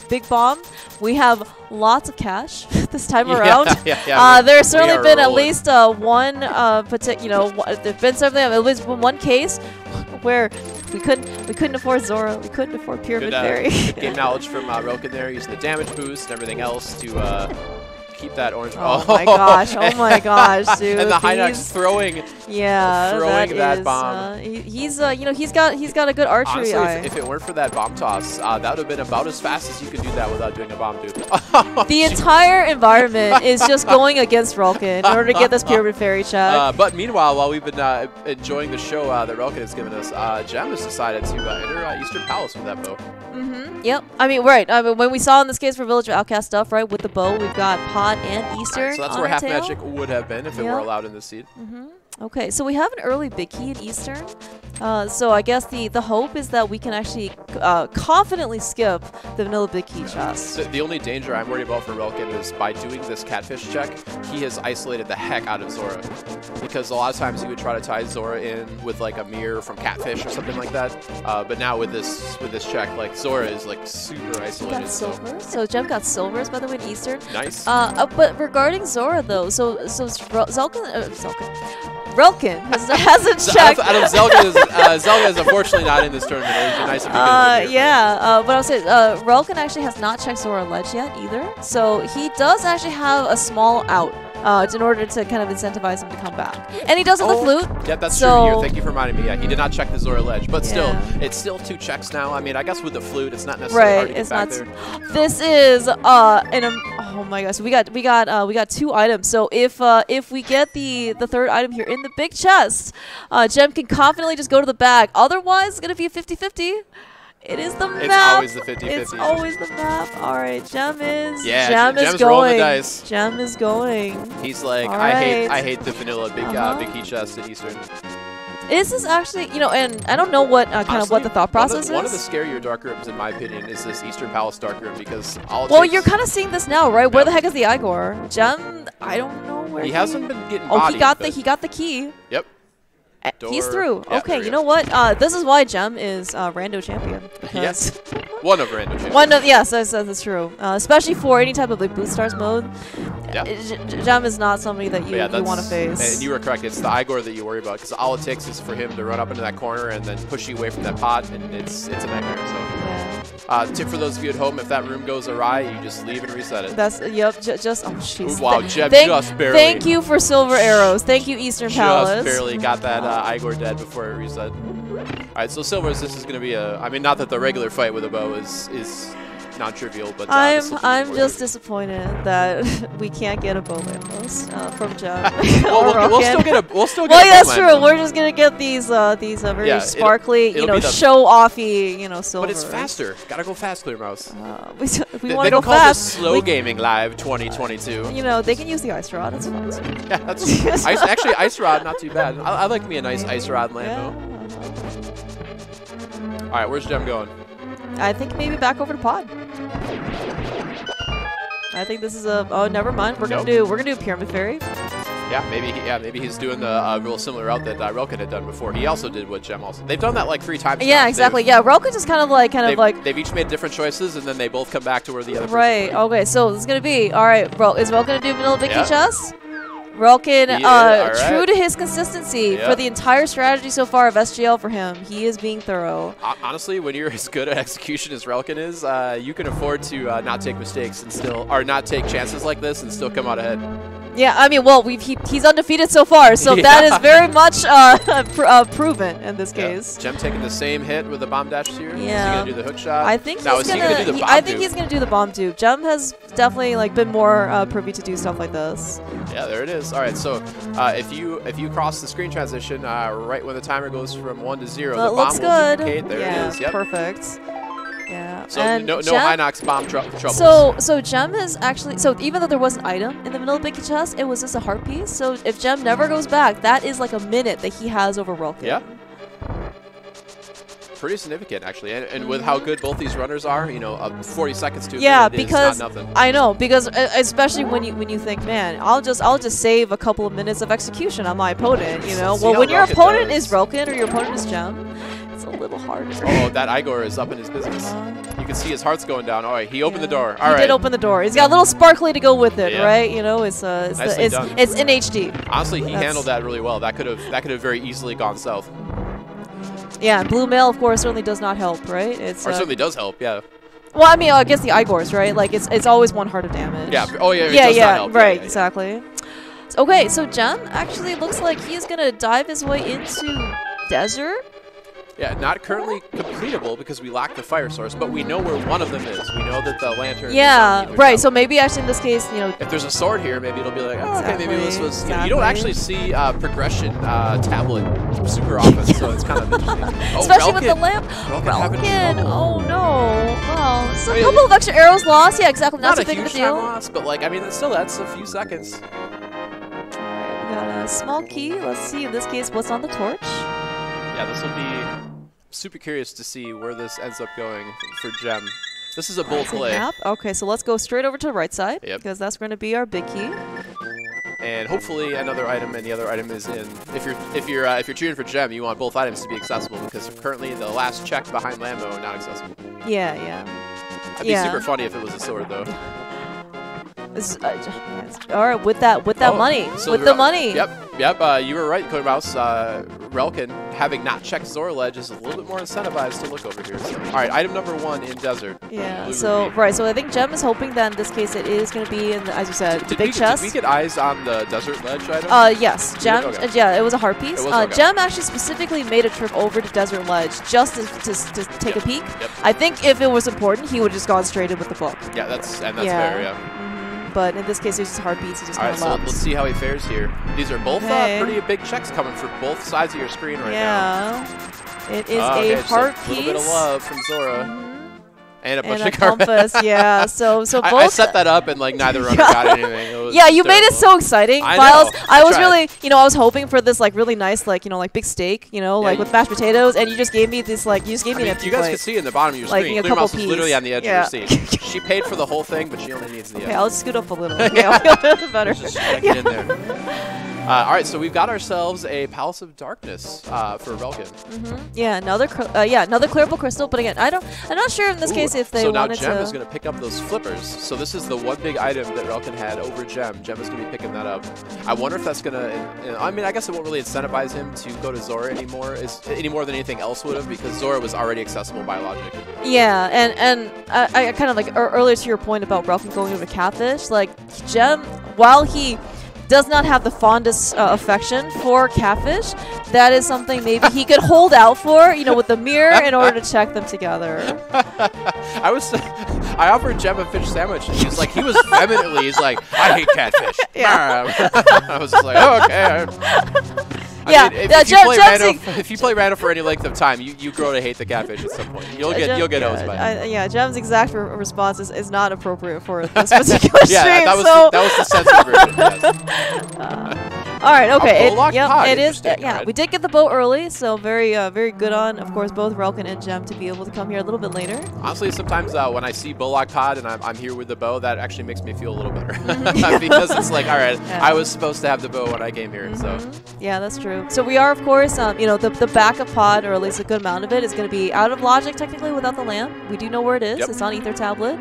Big Bomb. We have lots of cash this time around. There's certainly been at least one particular, there's been something, at least one case where we couldn't afford Zora, we couldn't afford Pyramid Fairy. Good game knowledge from Relkin there, using the damage boost and everything else to keep that orange. Oh my gosh! Oh my gosh, dude! And the Hinox throwing that bomb. He's you know, he's got a good archery eye. If it weren't for that bomb toss, that would have been about as fast as you could do that without doing a bomb, dude. The entire environment is just going against Relkin in order to get this Pyramid Fairy check. But meanwhile, while we've been enjoying the show that Relkin has given us, Gem has decided to enter Eastern Palace with that bow. Yep. I mean, right. I mean, when we saw in this case for Village of Outcast stuff, right, with the bow, we've got Pod and Eastern. So that's where Half Magic would have been if it were allowed in this seed. Okay, so we have an early big key at Eastern. So I guess the hope is that we can actually confidently skip the vanilla big key chest. So the only danger I'm worried about for Relkin is by doing this Catfish check, he has isolated the heck out of Zora. Because a lot of times he would try to tie Zora in with like a mirror from Catfish or something like that. But now with this check, like Zora is like super isolated. Got silver. So Gem got silvers by the way in Eastern. Nice. But regarding Zora though, so Relkin hasn't checked. Zelga is unfortunately not in this tournament. It would be nice if he could but I'll say Relkin actually has not checked Zora Ledge yet either. So he does actually have a small out in order to kind of incentivize him to come back. And he does have the flute. Yeah, that's true here. Thank you for reminding me. Yeah, he did not check the Zora Ledge, but still, it's still 2 checks now. I mean, I guess with the flute, it's not necessarily hard to get back there. This is oh my gosh, we got 2 items. So if we get the third item here in the big chest, Gem can confidently just go to the bag. Otherwise, it's gonna be a 50-50. It is the map. It's always the 50-50. It's always the map. All right, Gem is. Yeah, Gem's going. Rolling the dice. Gem is going. He's like, I hate the vanilla big key chest at Eastern. This is actually, you know, and I don't know what kind of what the thought process is. One of the scarier dark rooms, in my opinion, is this Eastern Palace dark room because you're kind of seeing this now, right? Where the heck is the Igor? Gem, I don't know where he hasn't been getting. Oh, he got the key. Yep. He's through. Yeah, okay, you know what? This is why Gem is Rando champion. Yes. One of Rando champions. Yes, that's true. Especially for any type of like Boost Stars mode. Yeah. Gem is not somebody that you want to face. And you were correct. It's the Igor that you worry about because all it takes is for him to run up into that corner and then push you away from that pot, and it's a nightmare. So, tip for those of you at home: if that room goes awry, you just leave and reset it. That's just oh jeez. Wow, Gem just barely. Thank you for silver arrows. Thank you, Eastern Palace. Just barely got that Igor dead before it reset. Alright, so Silvers, this is going to be I mean, not that the regular fight with a bow is non-trivial, but I'm just disappointed that we can't get a bow Lambos from Gem. we'll still get well, that's true. We're just gonna get these very sparkly, show-offy, silver. But it's faster. Gotta go fast, Clear Mouse. We want to go fast. This Slow Gaming Live 2022. You know, they can use the Ice Rod. That's fine. Yeah, that's actually Ice Rod, not too bad. I like me a nice Ice Rod Lambo. All right, where's Gem going? I think maybe back over to Pod. I think this is never mind. We're gonna do Pyramid Fairy. Yeah, maybe he's doing the real similar route that Relkin had done before. He also did what Gem also. They've done that like 3 times. Yeah, now. exactly. Relkin just kind of like they've each made different choices, and then they both come back to where the other. Right. Okay. So this is gonna be all right. Is Relkin gonna do vanilla Vicky chess? relkin, true to his consistency for the entire strategy so far of SGL for him. He is being thorough. Honestly, when you're as good at execution as relkin is, you can afford to not take mistakes and still, or not take chances like this and still come out ahead. Yeah, I mean, well, he's undefeated so far, so that is very much proven in this case. Jem taking the same hit with the bomb dash here. Yeah. Is he gonna do the hook shot? I think he's gonna do the bomb I think he's gonna do the bomb dupe. Jem has definitely like been more privy to do stuff like this. Yeah, there it is. All right, so if you cross the screen transition right when the timer goes from 1 to 0, the bomb will duplicate. There it is. Yep. Perfect. Yeah. So and no high knocks bomb troubles. So Jem is actually, so even though there was an item in the middle of Big chest, it was just a heart piece. So if Jem never goes back, that is like a minute that he has over relkin. Yeah. Pretty significant actually, and with how good both these runners are, you know, 40 seconds to a minute because is not nothing. I know, because especially when you think, man, I'll just save a couple of minutes of execution on my opponent, you know. Well, when your opponent is relkin or your opponent is Jem, it's a little harder. Oh, that Igor is up in his business. You can see his heart's going down. All right, he opened the door. All right. He did open the door. He's got a little sparkly to go with it, right? You know, it's in HD. Honestly, he handled that really well. That could have very easily gone south. Yeah, and blue mail, of course, certainly does not help, right? It certainly does help, yeah. Well, I mean, against the Igors, right? Like, it's always 1 heart of damage. Yeah. Oh, yeah. It does not help. Right. Exactly. Okay, so Jem actually looks like he's gonna dive his way into desert. Yeah, not currently completable because we lack the fire source, but we know where one of them is. We know that the lantern. Yeah, right. So maybe actually in this case, you know, if there's a sword here, maybe it'll be like, oh, okay, maybe this was. You know, you don't actually see progression tablet super often, so it's kind of interesting. Oh, especially with the lamp. Relkin. Oh no. Well, so a couple of extra arrows lost. Yeah, exactly. Not so big of a deal. Loss, but like, I mean, still that's a few seconds. All right, we got a small key. Let's see in this case what's on the torch. Yeah, this will be super curious to see where this ends up going for Jem. This is a bold play. Map. Okay, so let's go straight over to the right side because that's going to be our big key. And hopefully another item, and the other item is in. If you're cheering for Jem, you want both items to be accessible because currently the last check behind Lambo not accessible. Yeah. That'd be super funny if it was a sword though. All right, with that money, with the money. Yep. You were right, Code Mouse. Relkin, having not checked Zora Ledge, is a little bit more incentivized to look over here. So, all right, item number 1 in desert. Yeah. So so I think Jem is hoping that in this case it is going to be in, as you said, the big chest. Did we get eyes on the desert ledge item? Yes. Jem. Okay. Yeah, it was a heart piece. Jem actually specifically made a trip over to desert ledge just to take a peek. Yep. I think if it was important, he would have just gone straight in with the book. Yeah, that's fair. Yeah. But in this case, it's just hard beats. All right, so let's see how he fares here. These are both pretty big checks coming for both sides of your screen right now. Yeah, it is a heart piece. A little bit of love from Zora. And a bunch of compass, yeah. So both. I set that up and like neither runner got anything. Yeah, you made it so exciting. I was really, I was hoping for this like really nice like like big steak, like with mashed potatoes, and you just gave me this like an empty you guys plate. could see in the bottom of your screen. Clear Mouse was literally on the edge of your seat. She paid for the whole thing, but she only needs the edge. Okay, I'll scoot up a little. Yeah, I'll feel a bit better. Just get in there. All right, so we've got ourselves a Palace of Darkness for relkin. Yeah, another clearable crystal. But again, I'm not sure in this case if they wanted to. So now Jem is going to pick up those flippers. So this is the one big item that relkin had over Jem. Jem is going to be picking that up. I wonder if that's going to. I mean, I guess it won't really incentivize him to go to Zora anymore, any more than anything else would have, because Zora was already accessible by logic. Yeah, and I kind of like earlier to your point about relkin going over Catfish, like Jem, while he does not have the fondest affection for Catfish, that is something maybe he could hold out for, with the mirror in order to check them together. I offered Jem a fish sandwich, and he's vehemently, he's like, I hate Catfish. Yeah. I was just like, oh, okay. I mean, if you play random for any length of time, you grow to hate the Catfish at some point. You'll get hosed by it. Yeah, Jem's exact response is not appropriate for this particular stream. Yeah, that was the censored version. Yes. All right, okay. Pod. It is. Yeah, we did get the boat early, so very good on, of course, both Relkin and Jem to be able to come here a little bit later. Honestly, sometimes when I see Bullock Pod and I'm here with the bow, that actually makes me feel a little better because it's like, all right, I was supposed to have the bow when I came here. So yeah, that's true. So we are, of course, the backup pod, or at least a good amount of it, is going to be out of logic technically without the lamp. We do know where it is. It's on Ether tablet.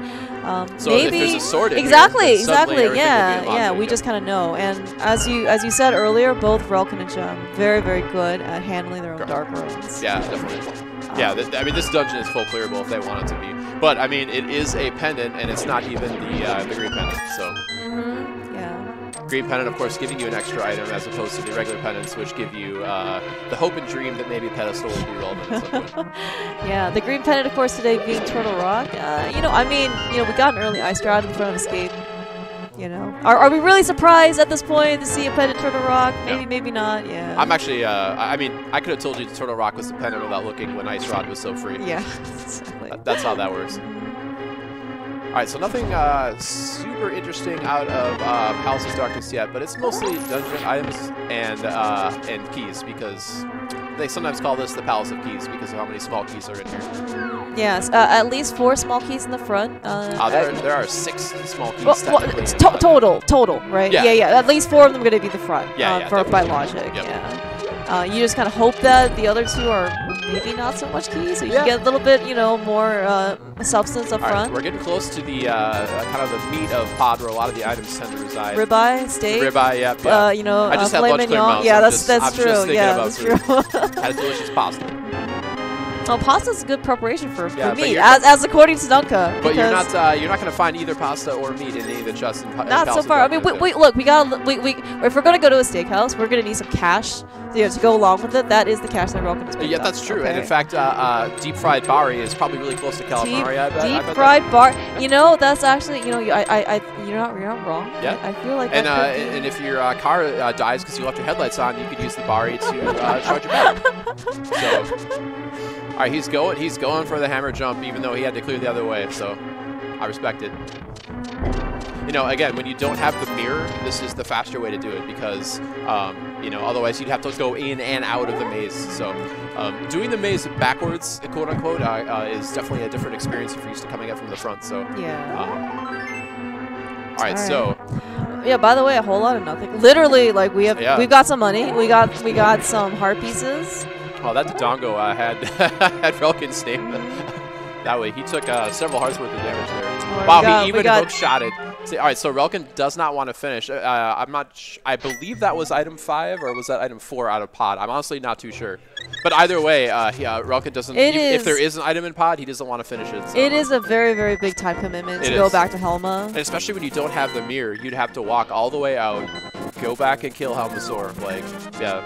So maybe if there's a sword in exactly. here, Yeah. We just kind of know. And as you said earlier, both Relkin and Jem very good at handling their own dark runes. Yeah, definitely. Yeah, I mean, this dungeon is full clearable if they want it to be. But, I mean, it is a pendant, and it's not even the green pendant, so. Green pendant, of course, giving you an extra item as opposed to the regular pendants, which give you the hope and dream that maybe pedestal will be relevant at some point. Yeah, the green pendant, of course, today being Turtle Rock. We got an early ice drought in front of Escape. Are we really surprised at this point to see a pendant Turtle Rock? Maybe, maybe not. Yeah. I'm actually. I mean, I could have told you Turtle Rock was the pendant without looking when Ice Rod was so free. Yeah, exactly. That's how that works. All right, so nothing super interesting out of Palace of Darkness yet, but it's mostly dungeon items and keys, because they sometimes call this the Palace of Keys because of how many small keys are in here. Yes, at least 4 small keys in the front. There are 6 small keys technically. Total, right? Yeah. At least 4 of them are going to be the front. By logic. Yep. Yeah. You just kind of hope that the other 2 are maybe not so much keys, so you can get a little bit, more substance up front. Right, we're getting close to the kind of the meat of pod where a lot of the items tend to reside. Ribeye, steak. Ribeye, yeah. I just had lunch clear mouth. Yeah, that's true. That's true. Had a delicious pasta. Oh, pasta's a good preparation for meat, as according to Dunka. But you're not going to find either pasta or meat in any of the chests. Not so far. I mean, look, if we're going to go to a steakhouse, we're going to need some cash to go along with it. That is the cash that Relkin is picking up. That's true. Okay. And in fact, deep fried bari is probably really close to calamari. I bet. Deep fried bar. That's actually, you're not wrong. Yeah. I feel like. And if your car dies because you left your headlights on, you could use the bari to charge your battery. So. All right, he's going for the hammer jump, even though he had to clear the other way, so I respect it. Again, when you don't have the mirror, this is the faster way to do it because, otherwise you'd have to go in and out of the maze. So doing the maze backwards, quote unquote, is definitely a different experience if you're used to coming up from the front. So all right, so. Yeah, by the way, a whole lot of nothing. Literally, like we've got some money. We got some heart pieces. Oh, that Dodongo had Relkin's name. That way, he took several hearts worth of damage there. Wow, he even hook-shotted. All right, so Relkin does not want to finish. I believe that was item 5, or was that item 4 out of pod? I'm honestly not too sure. But either way, Relkin doesn't. If there is an item in pod, he doesn't want to finish it. So. It is a very big time commitment to go back to Helma. And especially when you don't have the mirror, you'd have to walk all the way out, go back and kill Helmasaur. Like, yeah.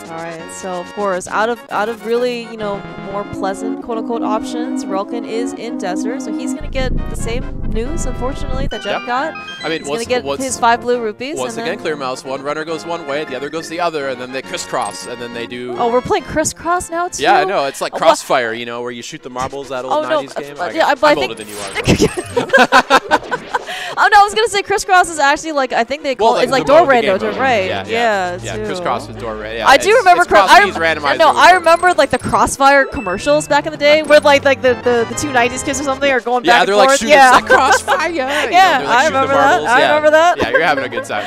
All right, so of course, out of really, more pleasant quote-unquote options, Relkin is in Desert, so he's gonna get the same news, unfortunately, that Jem got. I mean, he's gonna get his 5 blue rupees. Once again, clear mouse. One runner goes one way, the other goes the other, and then they crisscross, and then they do. Oh, we're playing crisscross now too. Yeah, I know. It's like Crossfire, where you shoot the marbles. That old 90s game. I'm older than you are. Oh no, I was gonna say crisscross is actually like I think they call it's like door rando, right? Yeah. Crisscross with door rando. Yeah, I do remember I remember like the Crossfire commercials back in the day, where like the 2 90s kids or something are going back and forth. Like shooting, it's like Crossfire. I remember that. I remember that. Yeah, you're having a good time.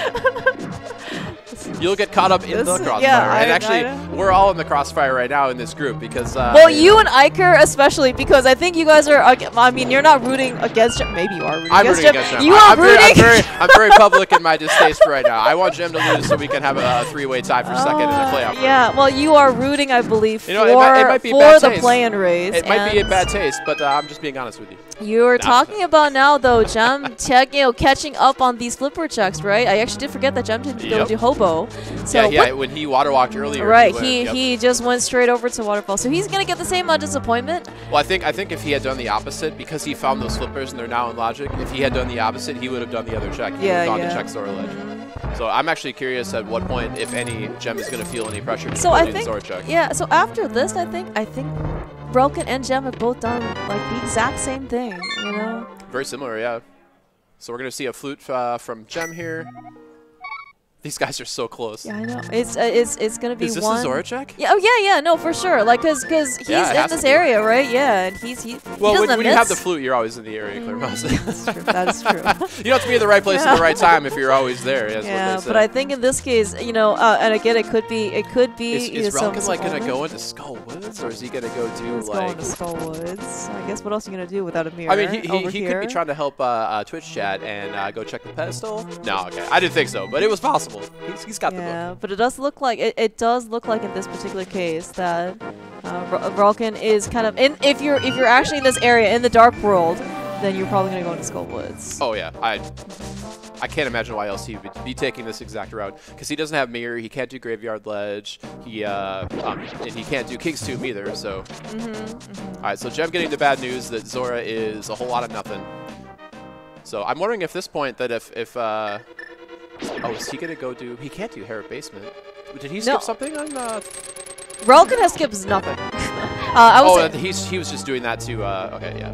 You'll get caught up in the crossfire. And actually, we're all in the crossfire right now in this group because... well, you and Iker especially, because I think you guys are... I mean, you're not rooting against Jem. Maybe you are rooting against Jem. You are rooting... I'm very public in my distaste right now. I want Jem to lose so we can have a 3-way tie for second in the playoff. Yeah, well, you are rooting, I believe, for the play-in race. It might be a bad taste, but I'm just being honest with you. You were talking about now, though, Jem catching up on these flipper checks, right? I actually did forget that Jem didn't go to Hobo. So when he water walked earlier. Right, he just went straight over to Waterfall. So he's going to get the same amount of disappointment. Well, I think if he had done the opposite, because he found those flippers and they're now in Logic, if he had done the opposite, he would have done the other check. He would have gone to check Zora Ledge. So I'm actually curious at what point, if any, Jem is going to feel any pressure to put in Zora check. Yeah, so after this, I think Relkin and Jem have both done like the exact same thing, Very similar, yeah. So we're going to see a flute from Jem here. These guys are so close. Yeah, I know. It's gonna be Is this one. a Zora check? Yeah. Oh yeah. No, for sure. Like, cause he's in this area, right? Yeah, and Well, when you have the flute, you're always in the area, Claremont. That's true. That is true. You don't have to be in the right place at the right time if you're always there. That's yeah, what they say. but I think in this case, you know, and again, it could be. Is relkin like gonna go into Skull Woods, or is he gonna go do Let's like? Go into Skull Woods. I guess what else are you gonna do without a mirror? I mean, he could be trying to help Twitch chat and go check the pedestal. No, okay, I didn't think so, but it was possible. He's got the book. Yeah, but it does look like it does look like in this particular case that relkin is kind of if you're actually in this area in the dark world, then you're probably gonna go into Skull Woods. Oh yeah, I can't imagine why else he would be taking this exact route, because he doesn't have mirror, he can't do Graveyard Ledge, and he can't do King's Tomb either. So, all right, so Jem getting the bad news that Zora is a whole lot of nothing. So I'm wondering if this point that if oh, is he gonna go do? He can't do Harrop Basement. Did he skip something on? relkin has skips nothing. He was just doing that to. Okay, yeah.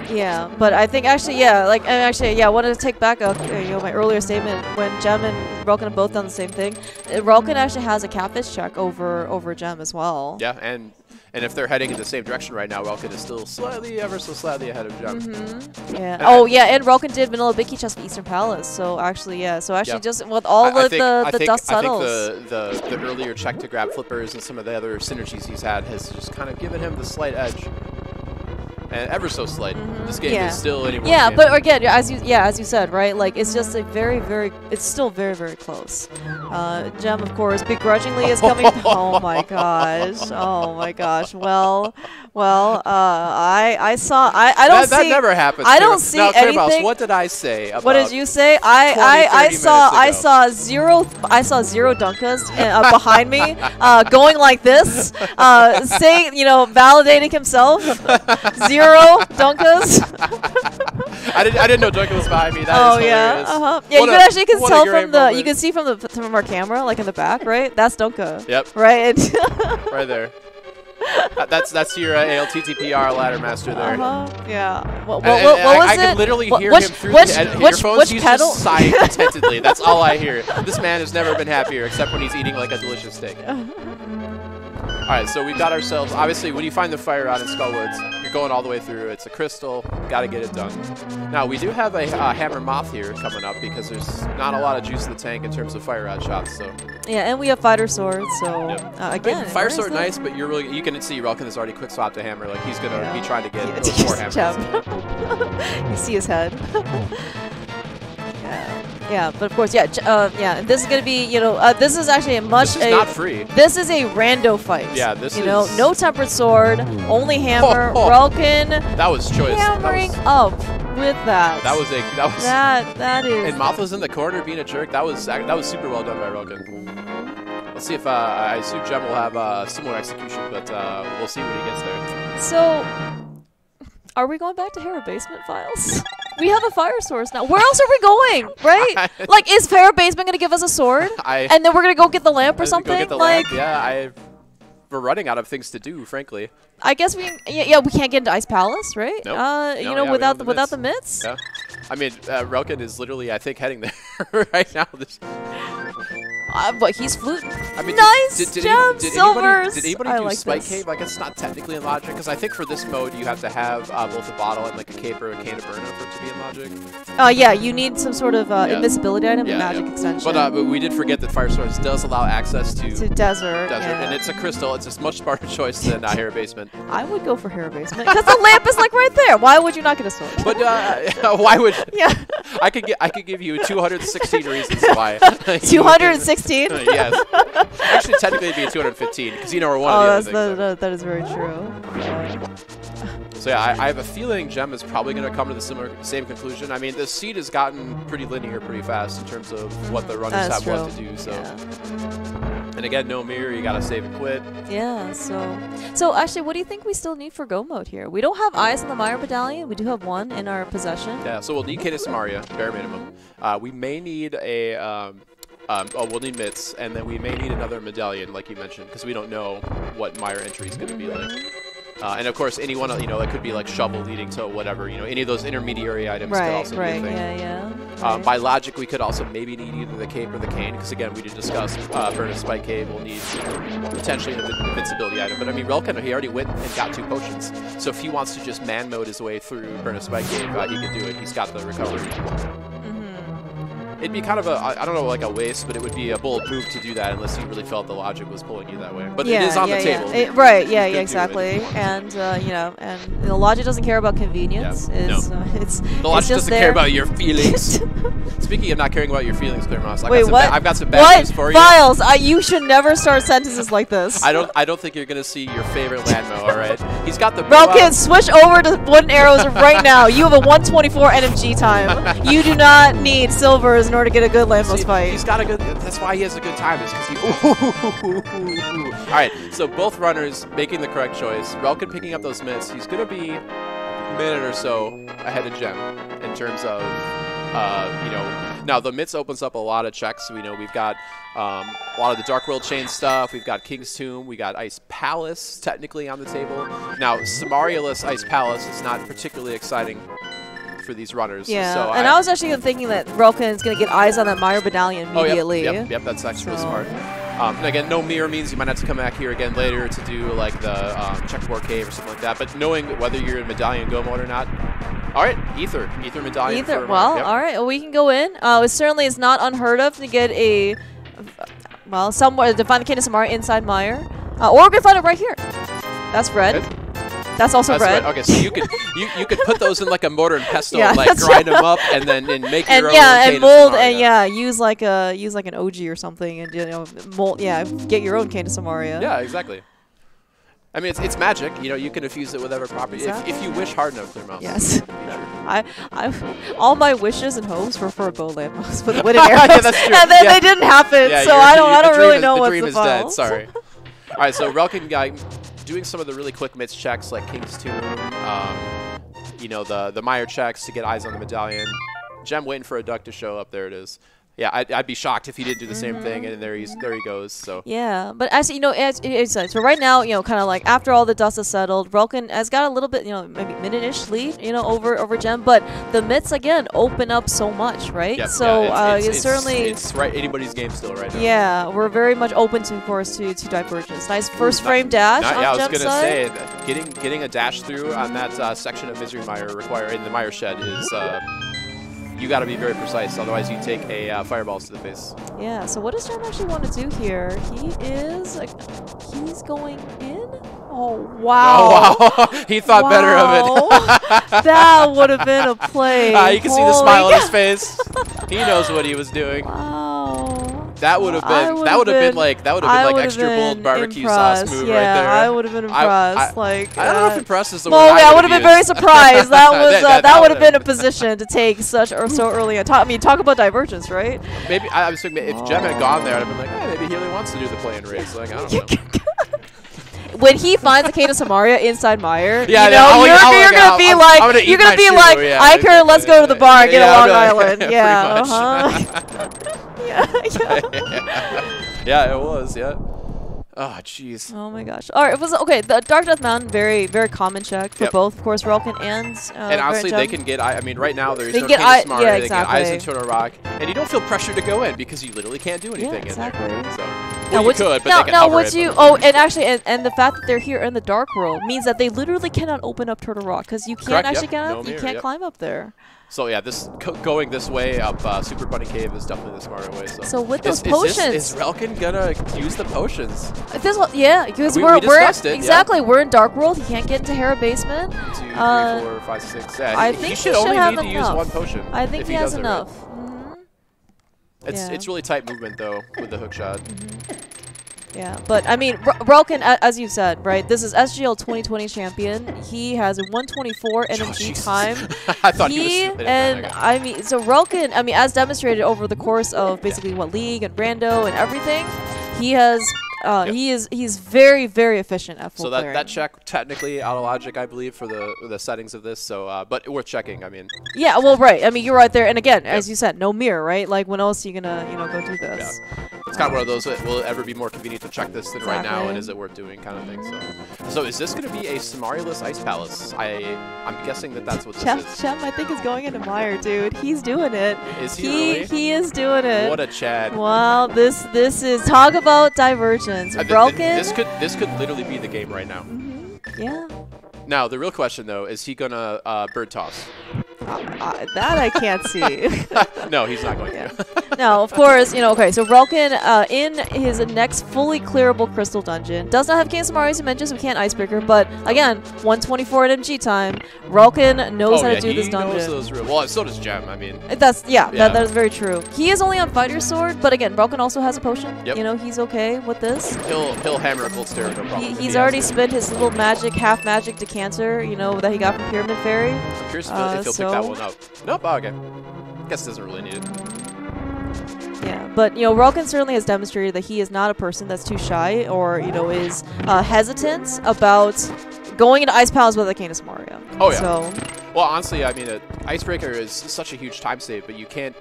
Yeah, but I think actually, yeah, I wanted to take back my earlier statement when Jem and relkin have both done the same thing. relkin actually has a catfish check over Jem as well. Yeah, and if they're heading in the same direction right now, relkin is still ever so slightly ahead of Jem. Yeah. And relkin did vanilla Bicky chest Eastern Palace. So actually, yeah. So actually, just with all the dust settles. I think the earlier check to grab flippers and some of the other synergies he's had has just kind of given him the slight edge. And ever so slight. This game is still anyone's game. Yeah, but again, as you said, right? Like, it's just a it's still very, very close. Jem, of course, begrudgingly is coming. Oh my gosh. Well, I don't see. That never happens. I don't see anything. What did I say? About what did you say? I saw zero Dunkas behind me, going like this, saying, validating himself. Zero Dunkas. I didn't know Dunka was behind me. That is hilarious. Yeah, you can tell you can see from our camera, like in the back, right? That's Dunka. Yep. Right. Right there. That's your ALTTP ladder master there. Yeah. What was it? I can literally hear him through the earphones. He's pedal? just sighing contentedly. That's all I hear. This man has never been happier, except when he's eating like a delicious steak. All right, so we've got ourselves, obviously, when you find the fire rod in Skull Woods, you're going all the way through. It's a crystal. Got to get it done. Now, we do have a hammer moth here coming up because there's not a lot of juice in the tank in terms of fire rod shots. So yeah, and we have fighter sword. So again, fire sword nice, but you can see relkin has already quick swapped a hammer. Like he's gonna be trying to get a little more hammers. You see his head. Yeah, but of course, and this is gonna be, this is actually this is not free. This is a rando fight. Yeah, this is no tempered sword, only hammer. relkin. That was choice. Hammering up with that. That is. And Moth was in the corner being a jerk. That was super well done by relkin. Let's see if I assume Jem will have a similar execution, but we'll see when he gets there. So, are we going back to Harrop Basement files? We have a fire source now. Where else are we going, right? Like, is Harrop Basement going to give us a sword? And then we're going to go get the lamp or something? Go get the lamp. Yeah, we're running out of things to do, frankly. I guess we can't get into Ice Palace, right? Nope. Without the mitts? Yeah. I mean, relkin is literally, I think, heading there right now. But he's flute. I mean, nice Jem, silvers. Did anybody do Spike Cave? I guess it's not technically in Logic, because I think for this mode you have to have both a bottle and like a cape or a cane of burn for it to be in Logic. Yeah, you need some sort of invisibility item and magic extension. But we did forget that Fire Swords does allow access to desert. And it's a crystal. It's a much smarter choice than Harrop Basement. I would go for Harrop Basement because the lamp is like right there. Why would you not get a sword? But why would? Yeah. I could give you 216 reasons why. 216. Yes. Actually, technically, it'd be 215 because we're one of the other things. That is very true. So yeah, I have a feeling Jem is probably going to come to the same conclusion. I mean, the seed has gotten pretty linear pretty fast in terms of what the runners have left to do. So, and again, no mirror. You got to save and quit. Yeah. So actually, what do you think we still need for go mode here? We don't have eyes on the Meyer medallion. We do have one in our possession. Yeah. So we'll need Cadence Maria, bare minimum. We may need a. We'll need mitts, and then we may need another medallion, like you mentioned, because we don't know what Meyer entry is going to be like. And of course, any one, it could be like shovel leading to whatever, any of those intermediary items could also be a thing. Yeah. By logic, we could also maybe need either the cape or the cane, because again, we did discuss Burn of Spike Cave will need potentially an invincibility item. But I mean, Relkin, he already went and got 2 potions. So if he wants to just man mode his way through Burn of Spike Cave, he can do it. He's got the recovery. It'd be kind of I don't know, like a waste, but it would be a bold move to do that unless you really felt the logic was pulling you that way. But it is on the table. Exactly. And, and the logic doesn't care about convenience. The logic doesn't care about your feelings. Speaking of not caring about your feelings, Clearmoss, I've got some bad news for you. Files, you should never start sentences like this. I don't think you're going to see your favorite Landmo, all right? He's got the... Relkin, switch over to wooden arrows right now. You have a 124 NMG time. You do not need silvers in order to get a good Landmo's fight. He's got a good... That's why he has a good time, is because he... All right, so both runners making the correct choice. Relkin picking up those mitts. He's going to be a minute or so ahead of Jem in terms of, now the mitts opens up a lot of checks. We know we've got a lot of the Dark World Chain stuff. We've got King's Tomb. We got Ice Palace technically on the table. Now, Samaria-less Ice Palace is not particularly exciting for these runners. Yeah, so and I was actually thinking that Relkin is going to get eyes on that Meyer Medallion immediately. Yep, that's actually smart. And again, no mirror means you might have to come back here again later to do like the checkerboard cave or something like that. But knowing whether you're in Medallion Go mode or not. All right, Ether Medallion. All right, well, we can go in. It certainly is not unheard of to get a, somewhere to find the Cadence of Samaria inside Meyer. Or we can find it right here. That's red. That's also red. Okay, so you could put those in like a mortar and pestle, and like grind them up, and then make your own. And mold, and use like an OG or something, and mold. Yeah, get your own Cadence of Samaria. Yeah, exactly. I mean, it's magic. You can infuse it with whatever property if you wish hard enough, Clearmoss. Yes. All my wishes and hopes were for a bow Landmo's with wooden arrows, that's true. and then they didn't happen. So I don't really know what's the dream is dead. Sorry. All right, so Relkin guy doing some of the really quick mitts checks like King's Tomb, the Meyer checks to get eyes on the Medallion. Jem waiting for a duck to show up. There it is. Yeah, I'd be shocked if he didn't do the same thing, and there he goes. So yeah, but actually, so right now, kind of like after all the dust has settled, Relkin has got a little bit, maybe minute-ish lead, over Jem, but the mitts again open up so much, right? Yep, so it's right anybody's game still right now. Yeah, we're very much open to, of course, to divergence. Nice first frame dash. I was gonna say getting a dash through on that section of Misery Mire in the Mire Shed is. You got to be very precise, otherwise you take a fireballs to the face. Yeah. So what does Jem actually want to do here? He's going in. Oh wow! Oh, wow. He thought better of it. That would have been a play. You can see the smile on his face. He knows what he was doing. Wow. That would have been like extra bold barbecue sauce move right there. I would have been impressed. I don't know if impressed is the word. I would have been very surprised. That would have been a position to take so early on. Talk about divergence, right? Maybe I was thinking if Jem had gone there, I'd have been like, maybe he really wants to do the play and race. Like, I don't know. When he finds a Cadence of Samaria inside Meyer, you're gonna be like, Iker, let's go to the bar and get a Long Island. Yeah, it was. Yeah. Oh, jeez. Oh my gosh. All right, it was okay. The Dark Death Mountain, very, very common check for both, of course, Relkin and honestly, they can get. I mean, right now there's no Cadence Samaria. They get eyes into a rock, and you don't feel pressure to go in because you literally can't do anything in there. So, well, you could, but they can hover it. And actually, and the fact that they're here in the Dark World means that they literally cannot open up Turtle Rock because you can't actually get up. You can't climb up there. So yeah, going this way up Super Bunny Cave is definitely the smarter way. So with those potions, is Relkin gonna use the potions? Because we're exactly we're in Dark World. He can't get into Hera Basement. 2, 3, 4, 5, 6. Yeah, I think he should only need to use one potion. I think he has enough. It's really tight movement though with the hook shot. Yeah, but I mean, Relkin, as you said, right? This is SGL 2020 champion. He has a 124 NMG time. I thought he was. So Relkin, as demonstrated over the course of basically League and Rando and everything, he has. He's very, very efficient at full clearing. So that check technically out of logic, I believe, for the settings of this. So, but worth checking. I mean. Yeah. Well, right. You're right there. And again, as you said, no mirror, right? Like, when else are you gonna go do this? Yeah. kind of one of those, will it ever be more convenient to check this than right now, and is it worth doing kind of thing. So is this going to be a Samaria-less Ice Palace? I'm guessing that that's what this is. Jem, I think, is going into Mire, dude. He's doing it. Is he really? He is doing it. What a Chad. Well, this is, talk about divergence. Relkin. This could literally be the game right now. Yeah. Now, the real question, though, is he going to bird toss? That I can't see. No, he's not going to. Now, of course, okay, so Relkin, in his next fully clearable crystal dungeon, does not have Cane Samari dimensions, we can't Icebreaker, but again, 124 at MG time, Relkin knows how to do this dungeon. Knows those well, so does Jem, I mean. That is very true. He is only on Fighter's Sword, but again, Relkin also has a potion. Yep. He's okay with this. He'll hammer a cold stare, no problem. He's already spent his little half magic decanter, that he got from Pyramid Fairy. I'm curious if he'll pick that one up. Nope, oh, okay. Guess doesn't really need it. Yeah, but Relkin certainly has demonstrated that he is not a person that's too shy or is hesitant about going into Ice Palace with a Cane of Samaria. Oh yeah. So, well, honestly, I mean, Icebreaker is such a huge time save, but you can't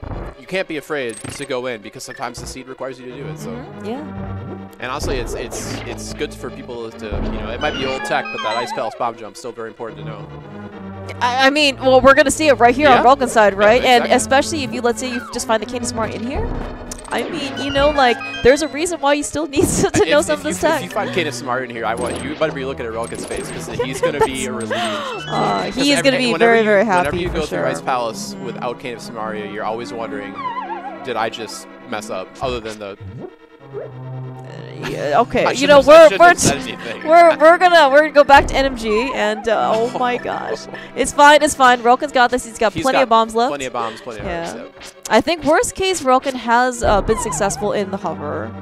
be afraid to go in because sometimes the seed requires you to do it. So yeah. And honestly, it's good for people to it might be old tech, but that Ice Palace bomb jump is still very important to know. I mean, well, we're gonna see it right here on Relkin's side, right? Yeah, exactly. And especially if let's say you just find the Cane of Samaria in here. I mean, like, there's a reason why you still need to know some of this tech. If you find Cane of Samaria in here, you better be looking at Relkin's face because he's going to be relieved. He is going to be very, very happy. Whenever you go through Ice Palace without Cane of Samaria, you're always wondering, did I just mess up? Other than the... okay, we're gonna go back to NMG and oh my gosh, it's fine. Relkin's got this. He's got plenty of bombs left. Plenty of bombs. I think worst case Relkin has been successful in the hover.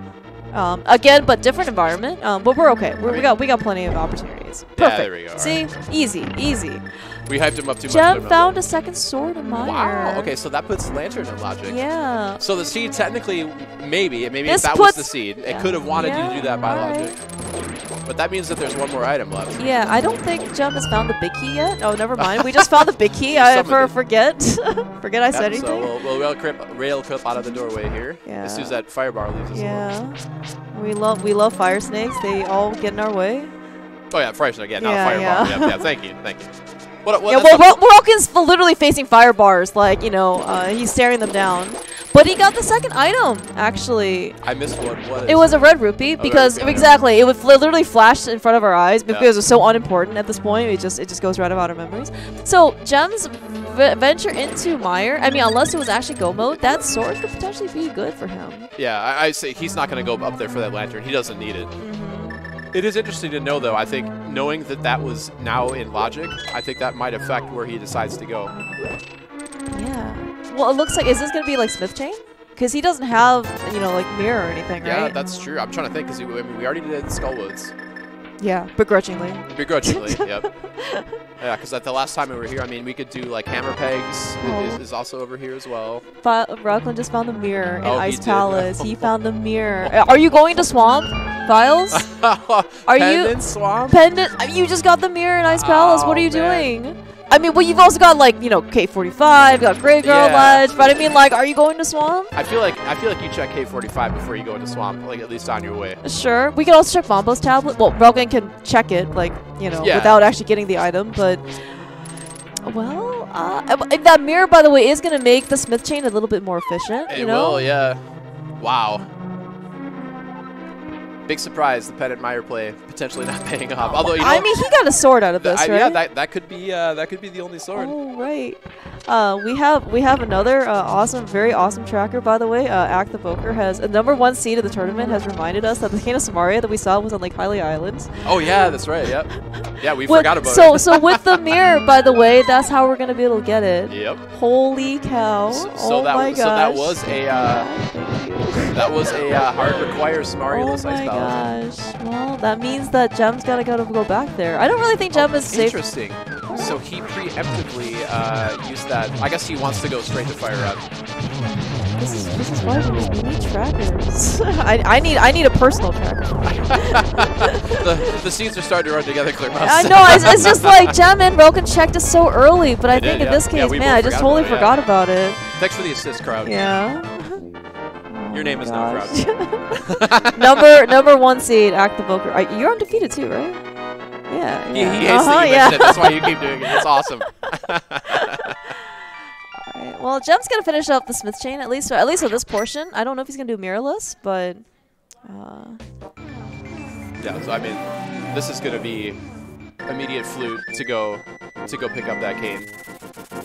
Again, but different environment. But we're okay. We got plenty of opportunities. Perfect. Yeah, there we go. See, right. Easy. We hyped him up too much. Jem found a second sword in Mire. Wow. Okay, so that puts Lantern in logic. Yeah. So the seed technically, maybe if that was the seed, it could have wanted you to do that by logic. But that means that there's one more item left. Yeah, I don't think Jem has found the big key yet. Oh, never mind. We just found the big key. Forget I said anything. So we'll rail clip out of the doorway here. Yeah. As soon as that firebar leaves us alone. We love fire snakes. They all get in our way. Oh yeah, fire snake. Yeah, not firebar. Yeah, thank you. Relkin's literally facing fire bars, like, he's staring them down. But he got the second item, actually. I missed one. What is it? Was a red rupee, because, exactly, it would literally flash in front of our eyes, because it was so unimportant at this point, it just goes right out of our memories. So, Jem's venture into Mire, I mean, unless it was actually go mode, that sword could potentially be good for him. Yeah, I say he's not going to go up there for that lantern. He doesn't need it. It is interesting to know, though, I think, knowing that was now in logic, I think that might affect where he decides to go. Yeah. Well, it looks like, is this going to be like Smith Chain? Because he doesn't have, like mirror or anything, right? Yeah, that's true. I'm trying to think, because we already did Skullwoods. Yeah, begrudgingly. Yep. Yeah, because the last time we were here, I mean, we could do like hammer pegs is also over here as well. Relkin just found the mirror in Ice Palace. He found the mirror. Are you going to Swamp, Files? Are you Swamp? Pendant? You just got the mirror in Ice Palace. What are you doing? I mean, well, you've also got like K45, you got Graveyard Ledge, but I mean, like, are you going to Swamp? I feel like you check K45 before you go into Swamp, like at least on your way. Sure. We can also check Bombo's tablet. Well, Relkin can check it, like without actually getting the item, but well, that mirror, by the way, is gonna make the Smith Chain a little bit more efficient. It will, yeah. Wow. Big surprise, the Pendant Mire play potentially not paying off. Although I mean, he got a sword out of this, right? Yeah, that could be the only sword. Oh right. We have another very awesome tracker, by the way. Act the Boker has a #1 seed of the tournament, has reminded us that the Cane of Samaria that we saw was on Lake Hylia Islands. Oh yeah, that's right. Yep. Yeah, we forgot about it. So with the mirror, by the way, that's how we're gonna be able to get it. Yep. Holy cow! So that was a hard requires Samaria-less Ice Palace. Gosh. Well, that means that Jem's gotta go back there. I don't really think Jem is safe. Interesting. So he preemptively used that. I guess he wants to go straight to Fire Rod. This is why we need trackers. I need a personal tracker. the seeds are starting to run together, Clearmouse. I know. It's just like Jem and Relkin checked us so early, but I think in this case, man, I just totally forgot about it. Thanks for the assist, crowd. Yeah. Your name is now proud. number 1 seed, Act the Voker. You're undefeated too, right? Yeah. He hates that you mentioned it. That's why you keep doing it. It's awesome. Alright, well, Jem's gonna finish up the Smith chain at least with this portion. I don't know if he's gonna do mirrorless, but. Yeah. So I mean, this is gonna be immediate flute to go pick up that cane.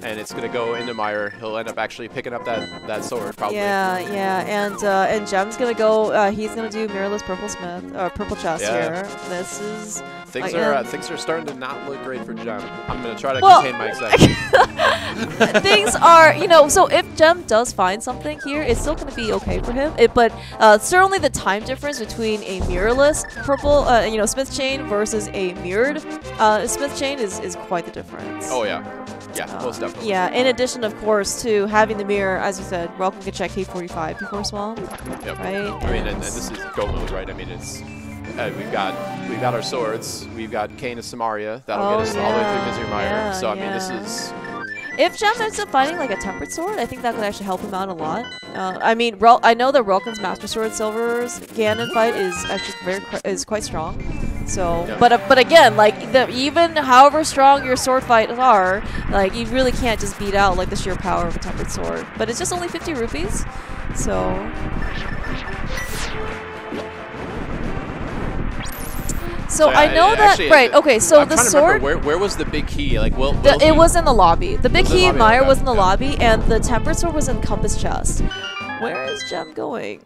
And it's gonna go into Meyer. He'll end up actually picking up that sword probably. Yeah, and Jem's gonna go. He's gonna do mirrorless purple smith or purple chest here. This is things are starting to not look great for Jem. I'm gonna try to contain my excitement. Things are, so if Jem does find something here, it's still gonna be okay for him. But certainly the time difference between a mirrorless purple, smith chain versus a mirrored smith chain is quite the difference. Oh yeah. Yeah, most definitely. Yeah, in addition, of course, to having the mirror, as you said, Relkin can check K45 before swamp. Yep. Right? I mean, and this is go mode, right? I mean, it's we've got our swords, we've got Cane of Samaria that'll get us all the way through Vizier Meyer. Yeah, so I mean, this is. If Jem ends up finding like a tempered sword, I think that could actually help him out a lot. I mean, I know that Relkin's Master Sword Silver's Ganon fight is actually quite strong. So, yeah. But again, like even however strong your sword fights are, like you really can't just beat out like the sheer power of a tempered sword. But it's just only 50 rupees, so. So I know that actually, right. Okay, so the sword. Where was the big key? Like, it was in the lobby. The big key in Meyer was in the lobby, and the tempered sword was in Compass chest. Where is Jem going?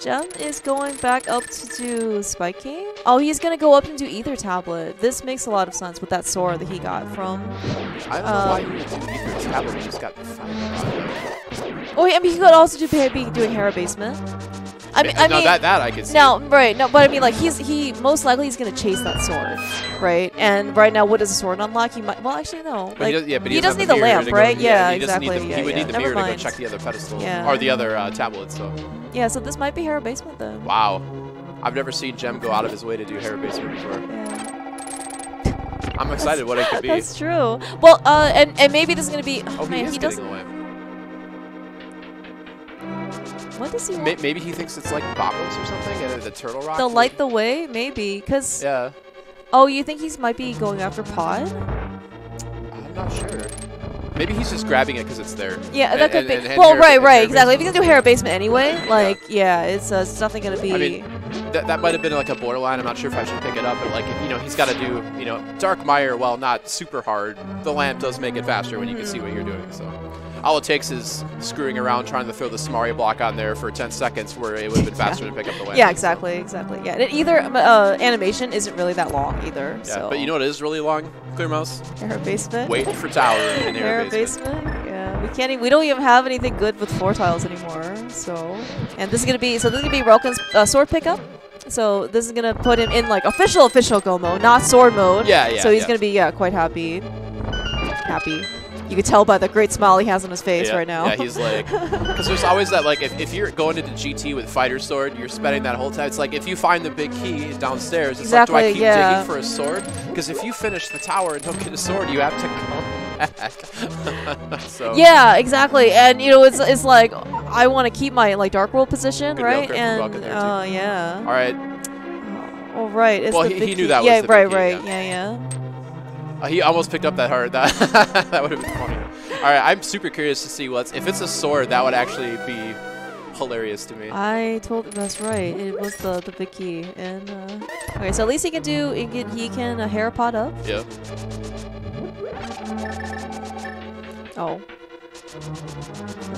Jem is going back up to do Spike Game. Oh, he's gonna go up and do Ether Tablet. This makes a lot of sense with that sword that he got from. I don't know why you would do Ether Tablet. You just got the fight. Oh, I mean, he could also be doing Hera Basement. I mean, that I could see. No, right, no, but I mean, like he most likely he's gonna chase that sword, right? And right now, what does the sword unlock? He might. Well, actually, no. Like, but he doesn't need the lamp, right? Yeah, exactly. He would need the mirror to go check the other pedestal or the other tablet. So. Yeah, so this might be Hera Basement then. Wow, I've never seen Jem go out of his way to do Hera Basement before. Yeah. I'm excited what it could be. That's true. Well, and maybe this is gonna be. Oh man, he doesn't. What does he want? Maybe he thinks it's like Boppers or something, and the Turtle Rock. They'll light the way, maybe, cause. Yeah. Oh, you think he might be going after Pod? I'm not sure. Maybe he's just grabbing it because it's there. Yeah, that could be. Well, right, exactly. If he's gonna do Hera Basement anyway, like, yeah, it's nothing gonna be. I mean, that might have been like a borderline. I'm not sure if I should pick it up, but like, he's got to do, Dark Mire, while not super hard, the lamp does make it faster when you can see what you're doing. So, all it takes is screwing around trying to throw the Samaria block on there for 10 seconds, where it would have been faster to pick up the lamp. Yeah, exactly. Yeah, and either animation isn't really that long either. Yeah, so. but you know what is really long? Clear Mouse. Hera Basement. Waiting for tower in Hera Basement. Yeah, we can't. We don't even have anything good with 4 tiles anymore. So, and this is gonna be Relkin's sword pickup. So this is gonna put him in like official go mode, not sword mode. Yeah. So he's gonna be quite happy. You can tell by the great smile he has on his face right now. Yeah, he's like, because there's always that, like, if you're going into GT with Fighter Sword, you're spending that whole time. It's like, if you find the big key downstairs, it's like, do I keep digging for a sword? Because if you finish the tower and don't get a sword, you have to come back. So. Yeah, exactly. And, it's like, I want to keep my, like, Dark World position, right? And, yeah. All right. Oh, right. It's well, the big he knew that was the big key. Right. Yeah. He almost picked up that hard. That would have been funny. All right, I'm super curious to see if it's a sword. That would actually be hilarious to me. That's right. It was the big key. And okay, so at least he can Hera pot up. Yeah. Oh.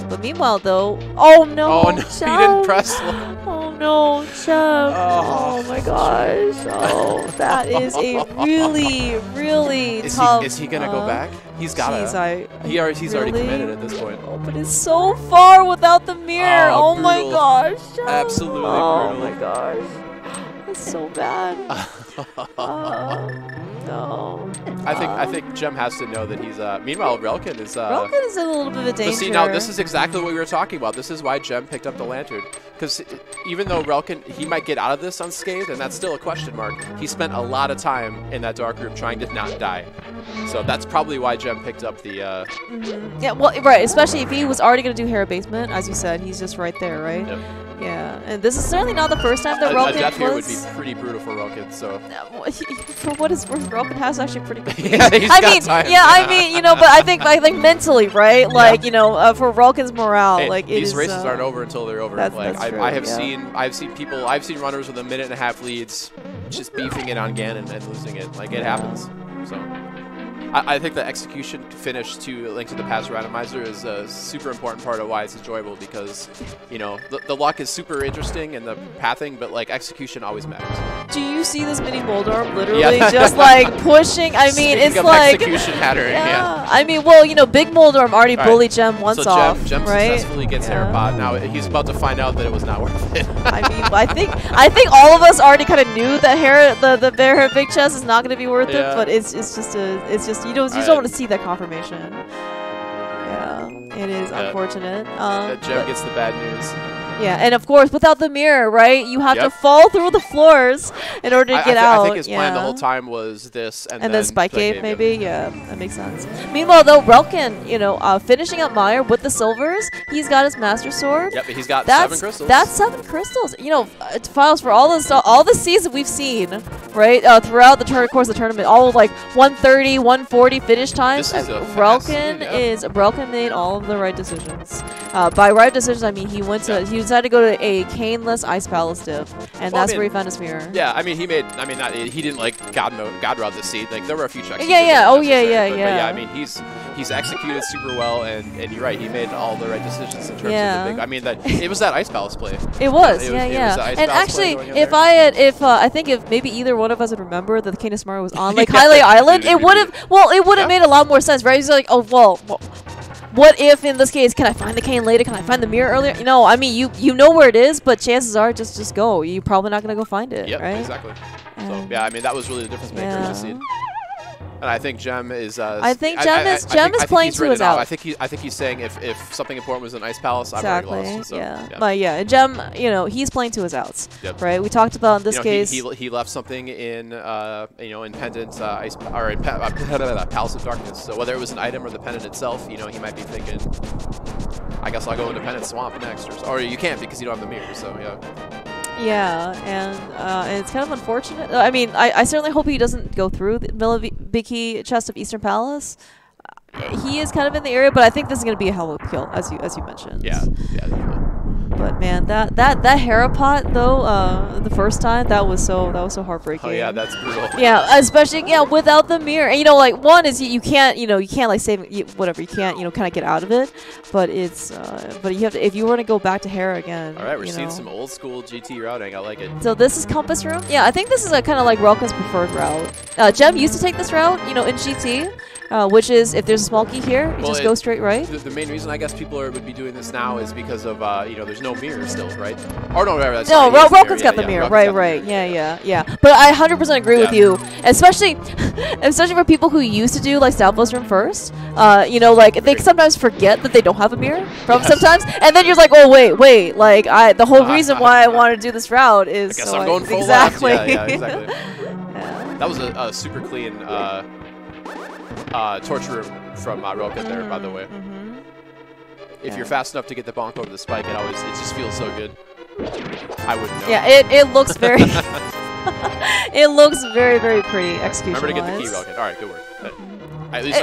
But meanwhile, though, oh no, he didn't press. Oh no, Jem. Oh my gosh. Oh, that is a really tough. Is he gonna go back? He's gotta. He's already committed at this point. Oh, but it's so far without the mirror. Oh my gosh. Jem. Absolutely brutal. Oh my gosh. That's so bad. No. I think Jem has to know that he's. Meanwhile, Relkin is. Relkin is in a little bit of a danger. But see, now this is exactly what we were talking about. This is why Jem picked up the lantern, because even though Relkin, he might get out of this unscathed, and that's still a question mark, he spent a lot of time in that dark room trying to not die. So that's probably why Jem picked up the... Yeah, well, right, especially if he was already going to do Hera Basement. As you said, he's just right there, right? Yep. Yeah, and this is certainly not the first time that Relkin a death here would be pretty brutal for Relkin, so... For what it's worth, Relkin has actually pretty good yeah, I mean, you know, but I think mentally, right? Like, you know, for Relkin's morale, hey, like, these races aren't over until they're over. That's like, true, I've seen runners with 1.5 minute leads just beefing it on Ganon and losing it. Like, it happens, so... I think the execution finish to Link to the Past Randomizer is a super important part of why it's enjoyable, because, you know, the luck is super interesting and the pathing, but, like, execution always matters. Do you see this mini Moldarm literally just, like, pushing? I mean, it's like... execution pattern, yeah. I mean, well, you know, Big Moldarm already bullied Jem once off, Jem right? successfully gets Herapod. Now, he's about to find out that it was not worth it. I mean, I think all of us already kind of knew that the Hera Big Chest is not going to be worth it, but it's just you don't want to see that confirmation. Yeah, it is unfortunate. Jem gets the bad news. Yeah, and of course, without the mirror, right? You have to fall through the floors in order to get out. I think his plan the whole time was this, and then Spike Cave, maybe. Yeah, that makes sense. Meanwhile, though, Relkin, you know, finishing up Meyer with the silvers, he's got his Master Sword. Yep, he's got 7 crystals. That's 7 crystals. You know, files for all the seeds that we've seen, right, throughout the course of the tournament, all of like 130, 140 finish times. Relkin made all of the right decisions. By right decisions, I mean he decided to go to a caneless Ice Palace div, and that's where he found his mirror. Yeah, I mean he didn't like God route the seed. Like there were a few checks. Yeah. But yeah, I mean he's executed super well, and you're right, he made all the right decisions in terms of the big. I mean it was that Ice Palace play. It was, and actually, I think if maybe either one of us would remember that the Canis Mario was on like Hylia Island, it would have made a lot more sense, right? He's like, oh well. What if, in this case, can I find the cane later? Can I find the mirror earlier? You know, I mean, you know where it is, but chances are, just go. You're probably not going to go find it, right? Exactly. So, yeah, I mean, that was really the difference maker in the scene. And I think Jem is. I think Jem is playing to his out. I think he's saying if something important was in Ice Palace, exactly. I'm already lost. So, But Jem, you know, he's playing to his outs, right? We talked about in this case. He left something in in Pendant Ice or in Palace of Darkness. So whether it was an item or the pendant itself, you know, he might be thinking, I guess I'll go into Pendant Swamp next, or you can't because you don't have the mirror. So yeah. Yeah, and it's kind of unfortunate. I mean, I certainly hope he doesn't go through the Big Key chest of Eastern Palace. He is kind of in the area, but I think this is going to be a hell of a kill, as you mentioned. Yeah, definitely. But man, that Hera pot though, the first time that was so heartbreaking. Oh yeah, that's brutal. Yeah, especially without the mirror. And you know, like one is you can't like save whatever, you can't kind of get out of it. But it's but you have to, if you were to go back to Hera again. All right, we're seeing some old school GT routing. I like it. So this is Compass Room. Yeah, I think this is a kind of like Relkin's preferred route. Jem used to take this route, in GT. Which is, if there's a small key here, you just go straight right. The main reason I guess people would be doing this now is because of, there's no mirror still, right? Or no, whatever. No, Relkin's got the mirror. Right. Yeah. But I 100% agree with you, especially for people who used to do like Stalfos Room first. Like they sometimes forget that they don't have a mirror sometimes, and then you're like, oh wait, like the whole reason why I wanted to do this route is I guess I'm going full exactly. Yeah, exactly. That was a super clean. Torture room from Relkin there, by the way. If you're fast enough to get the bonk over the spike, it just feels so good. I wouldn't know. Yeah, it looks very it looks very, very pretty execution. Remember to get the key, Relkin. All right, good work. At least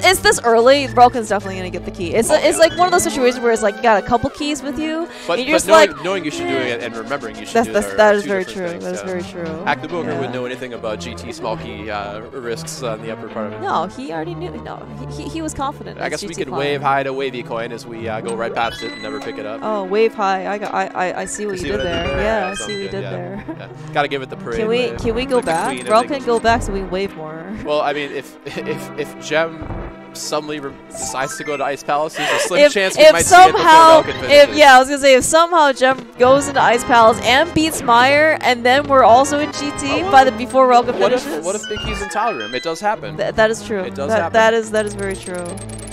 it's this early. Relkin's definitely gonna get the key. It's like one of those situations where it's like you got a couple keys with you, but you're just knowing you should do it and remembering you should do it. That is very true. That is very true. Hack the Booger wouldn't know anything about GT small key risks on the upper part of it. No, he already knew. No, he was confident. I guess we could wave high to wavy coin as we go right past it and never pick it up. Oh, wave high! I see what you did there. Yeah, I see what you did there. Gotta give it the parade. Can we go back? Relkin go back so we wave more. Well, I mean, if Jem suddenly decides to go to Ice Palace, there's a slim chance we might see it before Relkin finishes. I was gonna say, if somehow Jem goes into Ice Palace and beats Meyer, and then we're also in GT before Relkin finishes. What if Big Key's in Tile Room? It does happen. That is true. It does happen. That is very true.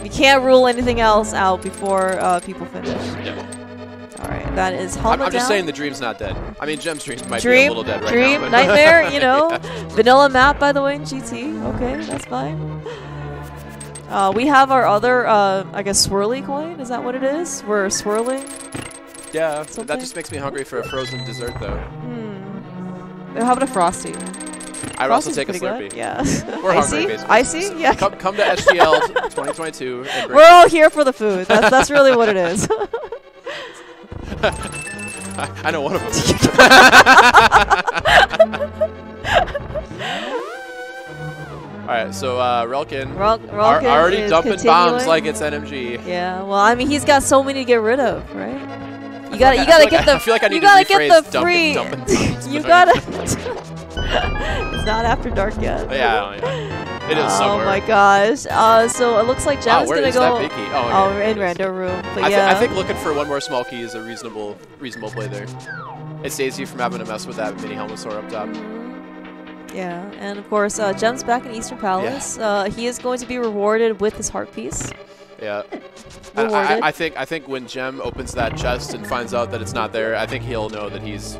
You can't rule anything else out before people finish. Yeah. All right. That is Helmet I'm just down. saying the dream's not dead. I mean, Gem's dream might be a little dead right now. But Nightmare, you know. Vanilla map, by the way, in GT. Okay, that's fine. We have our other, I guess, swirly coin. Is that what it is? We're swirling. Yeah, that just makes me hungry for a frozen dessert, though. How about a Frosty? I'd also take a Slurpee. Good. Yeah. We're hungry, basically. Icy? Yeah. Come to SGL 2022. And we're all here for the food. That's really what it is. I know one of them. Alright, so Relkin already dumping bombs like it's NMG. Yeah, well, I mean, he's got so many to get rid of, right? You gotta get the. I feel like I need to rephrase get the free. You gotta. It's not after dark yet. Yeah, it is somewhere. Oh my gosh. So it looks like Jem's gonna go. That big key? Oh, in random room. But yeah. I think looking for one more small key is a reasonable play there. It saves you from having to mess with that mini Helmsaur up top. Yeah, and of course, Jem's back in Eastern Palace. Yeah. He is going to be rewarded with his heart piece. Yeah. I think when Jem opens that chest and finds out that it's not there, I think he'll know that he's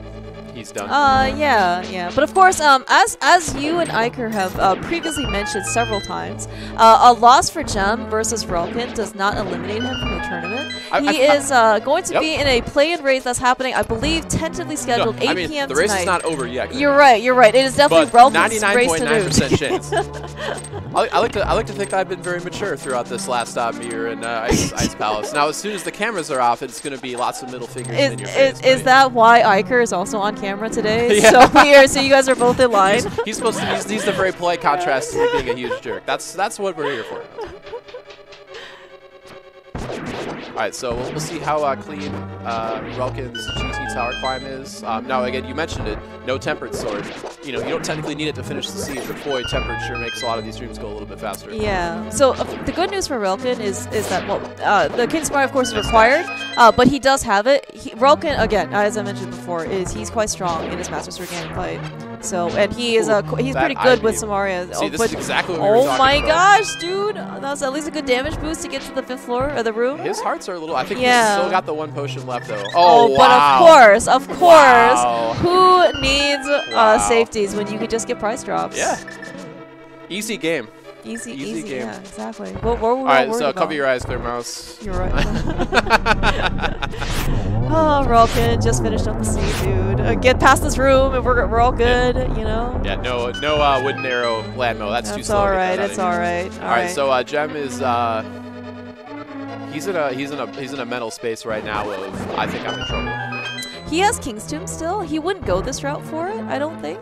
done. Yeah. But of course, as you and Iker have previously mentioned several times, a loss for Jem versus Relkin does not eliminate him from the tournament. He is going to be in a play-in race that's happening, I believe, tentatively scheduled 8 p.m. the race tonight. is not over yet. You're right. It is definitely Relkin's race to lose. 99.9% chance. I like to think that I've been very mature throughout this last year in Ice Palace. Now, as soon as the cameras are off, it's going to be lots of middle fingers in your face. Is that why Iker is also on camera today? Yeah. So you guys are both in line. He's supposed to. He's the very polite contrast to being a huge jerk. That's what we're here for. All right, so we'll see how clean Relkin's GT tower climb is. Now, again, you mentioned it. No tempered sword. You don't technically need it to finish the siege, but boy, tempered sure makes a lot of these dreams go a little bit faster. Yeah. So the good news for Relkin is that the King Smart, of course, is required, but he does have it. Relkin, again, as I mentioned before, he's quite strong in his Master Sword game fight. So he is he's pretty good with Samaria. See, this is exactly what we were talking about. Oh my gosh, dude! That's at least a good damage boost to get to the 5th floor of the room. His hearts are a little. I think he's still got the 1 potion left though. Oh wow. But of course, who needs safeties when you can just get price drops? Yeah. Easy game. Easy game. Yeah, exactly. What were we all right, so about? cover your eyes, Clear Mouse. You're right. Oh, Relkin just finished up the sea, dude. Get past this room and we're all good, you know? Yeah, no wooden arrow landmo. That's too slow. That's all right. All right, so Jem is he's in a mental space right now of I think I'm in trouble. He has King's Tomb still. He wouldn't go this route for it, I don't think.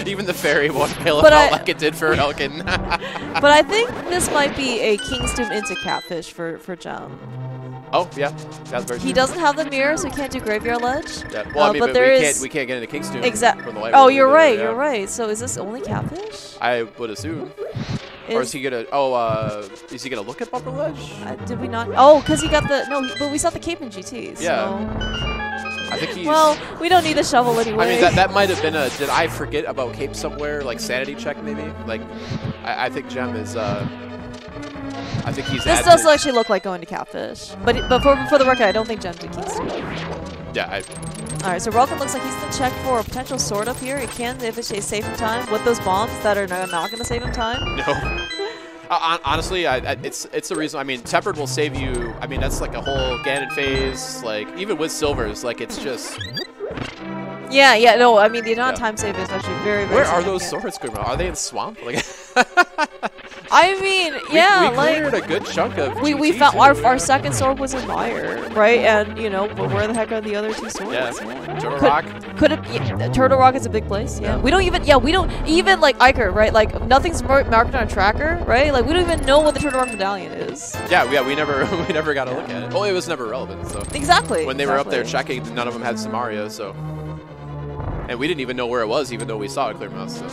Even the fairy won't bail him out like it did for Relkin. But I think this might be a King's Tomb into Catfish for Jem. Oh yeah, that's very true. He doesn't have the mirror, so he can't do Graveyard Ledge. Yeah. Well, I mean, but we can't get into King's Tomb. Exactly. Oh, you're right. You're right. So is this only Catfish? I would assume. Or is he gonna? Is he gonna look at Bumper Ledge? Did we not? Oh, because he got the but we saw the cape in GT. So. Yeah. I think he's. Well, we don't need the shovel anyway. I mean, that might have been a. Did I forget about cape somewhere? Like sanity check maybe. Like, I think Jem is. I think he's. This does actually look like going to Catfish, but for the record, I don't think Jem did King's Tomb. Yeah. All right, so Relkin looks like he's going to check for a potential sword up here. He can if it stays safe in time with those bombs that are not going to save him time. No. Honestly, it's the reason. I mean, tempered will save you. I mean, that's like a whole Ganon phase. Like even with silvers, like it's just. Yeah. No, I mean the non-time save is actually very. Where are those swords, Grima? Are they in swamp? Like. I mean, yeah, we cleared a good chunk of. We found our second sword was in Mire, right? And but where the heck are the other 2 swords? Yeah. Turtle Rock. Could it? Yeah, Turtle Rock is a big place. Yeah. We don't even like Iker, right? Like nothing's marked on a tracker, right? Like we don't even know what the Turtle Rock medallion is. Yeah. We never got to look at it. Well, it was never relevant. So. Exactly. When they were up there checking, none of them had Samaria, so. And we didn't even know where it was, even though we saw it Clear Mouse. So.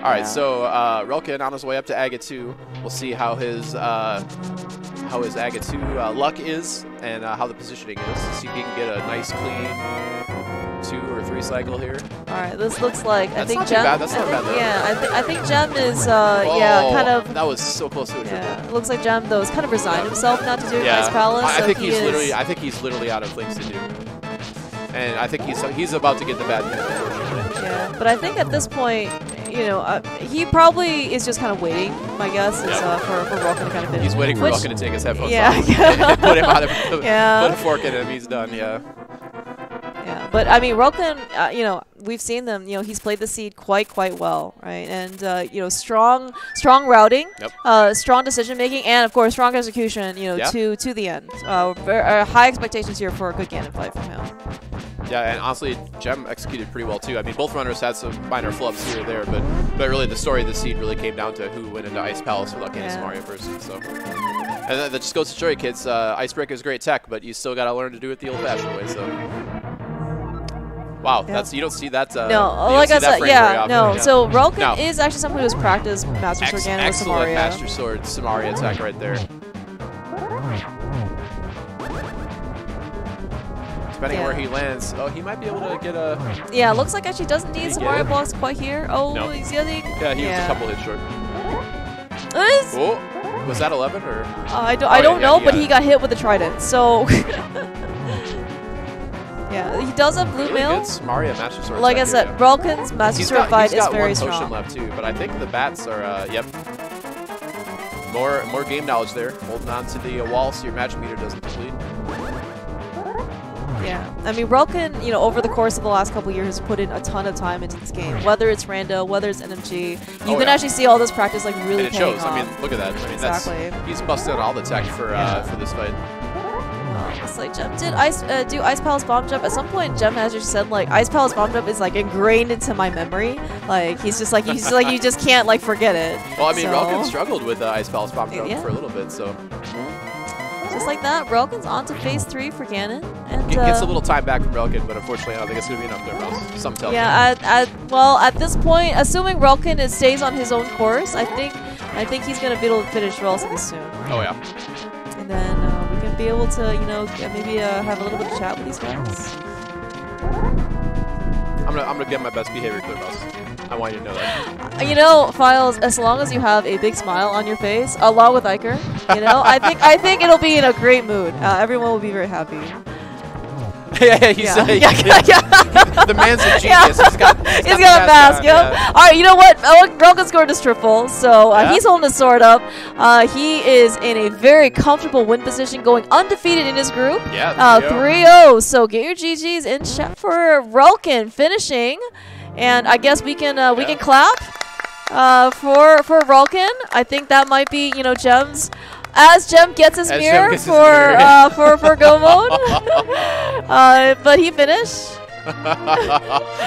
All right, so Relkin on his way up to Aga 2. We'll see how his Aga 2 luck is and how the positioning is. See if he can get a nice clean 2 or 3 cycle here. All right, this looks like That's I think not Jem. too bad. That's not bad though. Yeah, I think Jem is yeah, kind of. That was so close to a triple. Yeah, it looks like Jem though has kind of resigned himself not to do Yeah. Ice Palace. I so think he's literally out of things to do, and I think he's about to get the bad news, unfortunately. Yeah, but I think at this point, you know, he probably is just kind of waiting. My guess is for relkin to kind of finish. He's waiting for relkin to take his headphones yeah, off and put him out of yeah. put a fork in him. He's done. Yeah. Yeah, but I mean, relkin, you know, we've seen them. You know, he's played the seed quite well, right? And you know, strong routing, strong decision making, and of course, strong execution. You know, to the end. High expectations here for a good Ganon fight from him. Yeah, and honestly, Jem executed pretty well too. I mean, both runners had some minor flubs here or there, but really the story of the seed really came down to who went into Ice Palace without getting Samaria first. So, and that just goes to show you, kids, Icebreaker is great tech, but you still got to learn to do it the old-fashioned way. So. Wow, that's you don't see that. No, like I said, no. So relkin is actually someone who has practiced Master Sword Ganon with Samaria. Master Sword Samaria attack right there. Depending on where he lands, he might be able to get a. Yeah, looks like actually doesn't need Samaria blocks quite here. Oh, no. He's getting. Yeah, he was a couple hits short. Oh, was that 11 or? I don't know, but he got hit with a trident, so. Yeah, he does have blue mail. Samaria Master Sword. Like I said, relkin's Master Sword fight is very strong. He's got one potion left too, but I think the bats are. Yep. More game knowledge there, holding on to the wall so your magic meter doesn't deplete. Yeah, I mean, relkin, you know, over the course of the last couple years has put in a ton of time into this game. Whether it's Rando, whether it's NMG, you can actually see all this practice like really and it shows. Off. I mean, look at that. I mean, he's busted on all the tech for this fight. It's like Jem did do Ice Palace Bomb Jump. At some point, Jem has just said like Ice Palace Bomb Jump is like ingrained into my memory. Like he's just like you just can't like forget it. Well, I mean, relkin struggled with Ice Palace Bomb Jump for a little bit, so. Just like that, relkin's on to phase 3 for Ganon. And gets a little time back from relkin, but unfortunately, I don't think it's going to be enough there, Ross. Some tell. Yeah, well, at this point, assuming relkin stays on his own course, I think he's going to be able to finish relatively soon. Oh yeah. And then we can be able to, you know, maybe have a little bit of chat with these guys. I'm gonna get my best behavior clear, Ross. I want you to know that. You know, Files, as long as you have a big smile on your face, along with Iker, you know, I think it'll be in a great mood. Everyone will be very happy. The man's a genius. He's got a mask. Yep. All right, you know what? relkin scored his triple, so he's holding his sword up. He is in a very comfortable win position, going undefeated in his group. Yeah. 3-0. So get your GGs in chat for relkin finishing, and I guess we can clap for relkin. I think that might be, you know, Jem's. As Jem gets his mirror for go mode, but he finished.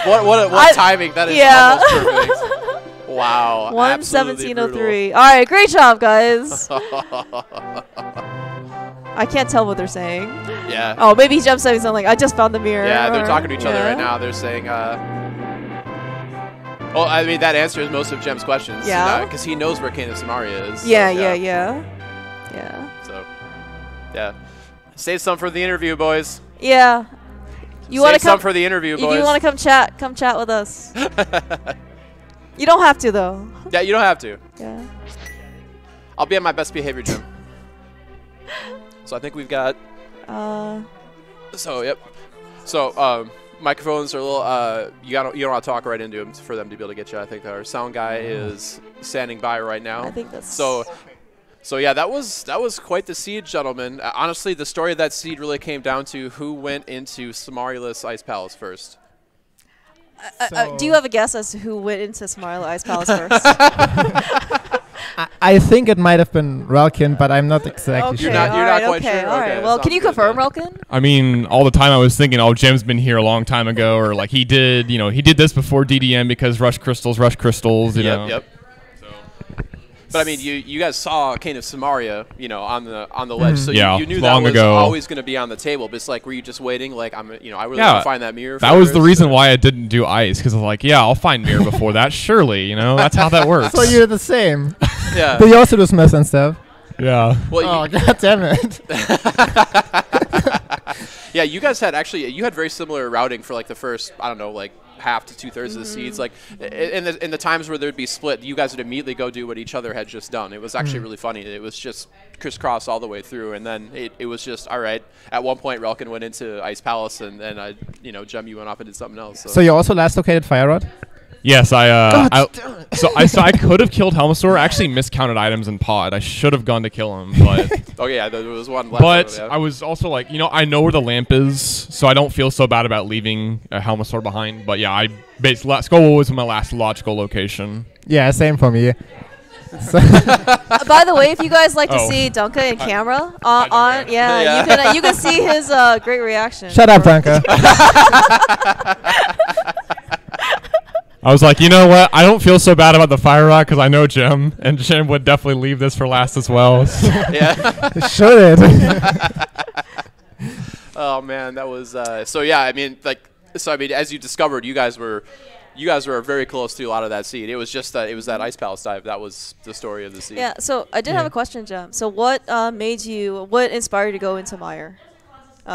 what timing! That is almost perfect. Wow. 1:17:03. All right, great job, guys. I can't tell what they're saying. Yeah. Oh, maybe Jem's saying something like, "I just found the mirror." Yeah, they're talking to each other right now. They're saying. Well, I mean that answers most of Jem's questions. Yeah. Because he knows where Kane of Samaria is. Yeah. So, yeah. Save some for the interview, boys. Yeah. You want to come for the interview, boys? If you want to come chat with us. You don't have to, though. Yeah, you don't have to. Yeah. I'll be at my best behavior, Jim. So I think we've got. So yep. So microphones are a little. You don't want to talk right into them for them to be able to get you. I think our sound guy is standing by right now. I think that's So yeah, that was quite the seed, gentlemen. Honestly, the story of that seed really came down to who went into Samarialess Ice Palace first. Do you have a guess as to who went into Samarialess Ice Palace first? I think it might have been relkin, but I'm not exactly sure. You're not quite sure? All right. Well, can you confirm, relkin? I mean, all the time I was thinking, oh, Jem's been here a long time ago, or like he did this before DDM because rush crystals, you know. Yep. But I mean, you guys saw Kane of Samaria, you know, on the ledge, so you knew that was always going to be on the table. But it's like, were you just waiting? Like, I really want to find that mirror. That was the reason why I didn't do ice, because I was like, yeah, I'll find mirror before that. Surely, you know, that's how that works. So you're the same. Yeah. But you also do Smith and stuff. Yeah. Well, god damn it. Yeah, you guys had you had very similar routing for like the first, I don't know, like half to 2/3 of the seeds. Like in the times where there'd be split, you guys would immediately go do what each other had just done. It was actually really funny. It was just crisscross all the way through, and then it was just all right. At one point, Relkin went into Ice Palace, and then Jem, you went off and did something else. So you also last located Fire Rod? Yes, I could have killed Helmasaur. I actually miscounted items in pod. I should have gone to kill him, but oh yeah, there was one left. But I was also like, I know where the lamp is, so I don't feel so bad about leaving a Helmasaur behind. But yeah, I basically Skull was my last logical location. Yeah, same for me. By the way, if you guys like to see Dunka in camera, you can see his great reaction. Shut up, Dunka. I was like, you know what? I don't feel so bad about the Fire Rock because I know Jem, and Jem would definitely leave this for last as well. Yeah. Should it? Oh man, that was so. Yeah, I mean, as you discovered, you guys were very close to a lot of that seed. It was just that that Ice Palace dive. That was the story of the seed. Yeah. So I did have a question, Jem. So what what inspired you to go into Mire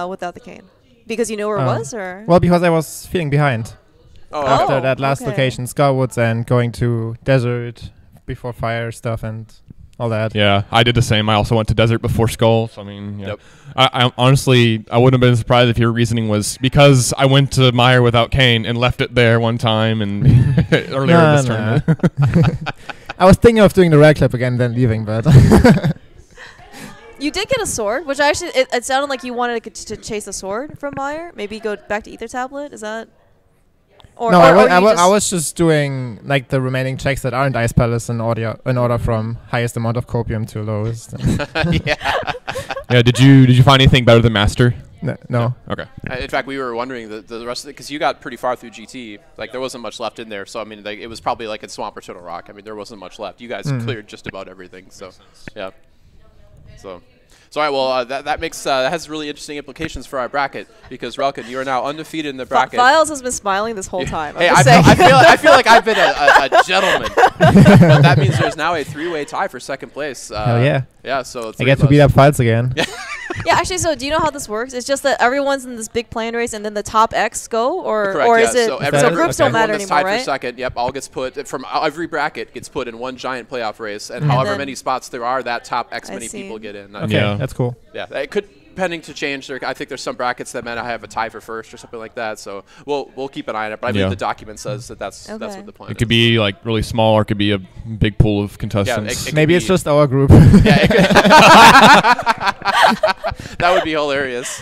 without the cane? Because you knew where it was, or? Well, because I was feeling behind. After that last okay. location, Scarwoods, and going to desert before fire stuff and all that. Yeah, I did the same. I also went to desert before Skull. So I mean, yeah. Yep. I honestly, I wouldn't have been surprised if your reasoning was because I went to Mire without cane and left it there one time and earlier in this tournament. I was thinking of doing the rag clip again, then leaving, but. You did get a sword, which actually it sounded like you wanted to chase a sword from Mire. Maybe go back to Ether Tablet. Is that? No, I was just doing like the remaining checks that aren't Ice Palace in order from highest amount of copium to lowest. Yeah. Yeah. Did you find anything better than Master? No. Okay. In fact, we were wondering the rest of it because you got pretty far through GT. Like there wasn't much left in there. So I mean, it was probably like in Swamp or Turtle Rock. I mean, there wasn't much left. You guys cleared just about everything. So yeah. So all right, well, that has really interesting implications for our bracket because Relkin, you are now undefeated in the bracket. Files has been smiling this whole time. Hey, I feel like I've been a gentleman. But that means there's now a 3-way tie for second place. Hell yeah. Yeah, so I get to beat up Files again. Yeah, actually, so do you know how this works? It's just that everyone's in this big plane race, and then the top X go, or correct, is it? So groups don't matter anymore, tied right? For second, yep, all gets put from every bracket gets put in one giant playoff race, and however many spots there are, that top X many people get in. Okay, that's cool. Yeah, it could. Pending to change, I think there's some brackets that might have a tie for first or something like that. So we'll keep an eye on it. But I believe the document says that's what the plan is. It could be like really small, or it could be a big pool of contestants. Yeah, maybe it's just our group. Yeah, that would be hilarious.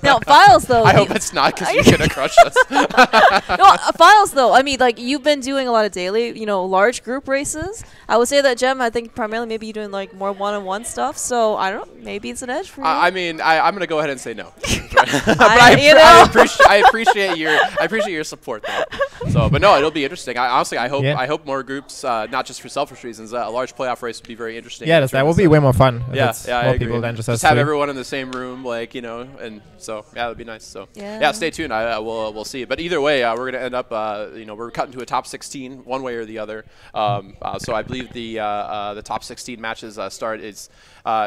Now, Files, though. I hope it's not because you're going to crush us. No, Files, though. I mean, like, you've been doing a lot of daily, large group races. I would say that, Jem, I think primarily maybe you're doing, like, more one-on-one stuff. So, I don't know. Maybe it's an edge for you. I mean, I'm going to go ahead and say no. But I appreciate your support, though. So, but no, it'll be interesting. I hope more groups, not just for selfish reasons, a large playoff race would be very interesting. Yeah, that will be way more fun. Yeah, more people than just have everyone in the same room, like, and so yeah, that'd be nice. So yeah, stay tuned. We'll see. But either way, we're gonna end up, we're cutting to a top 16 one way or the other. So I believe the top 16 matches start is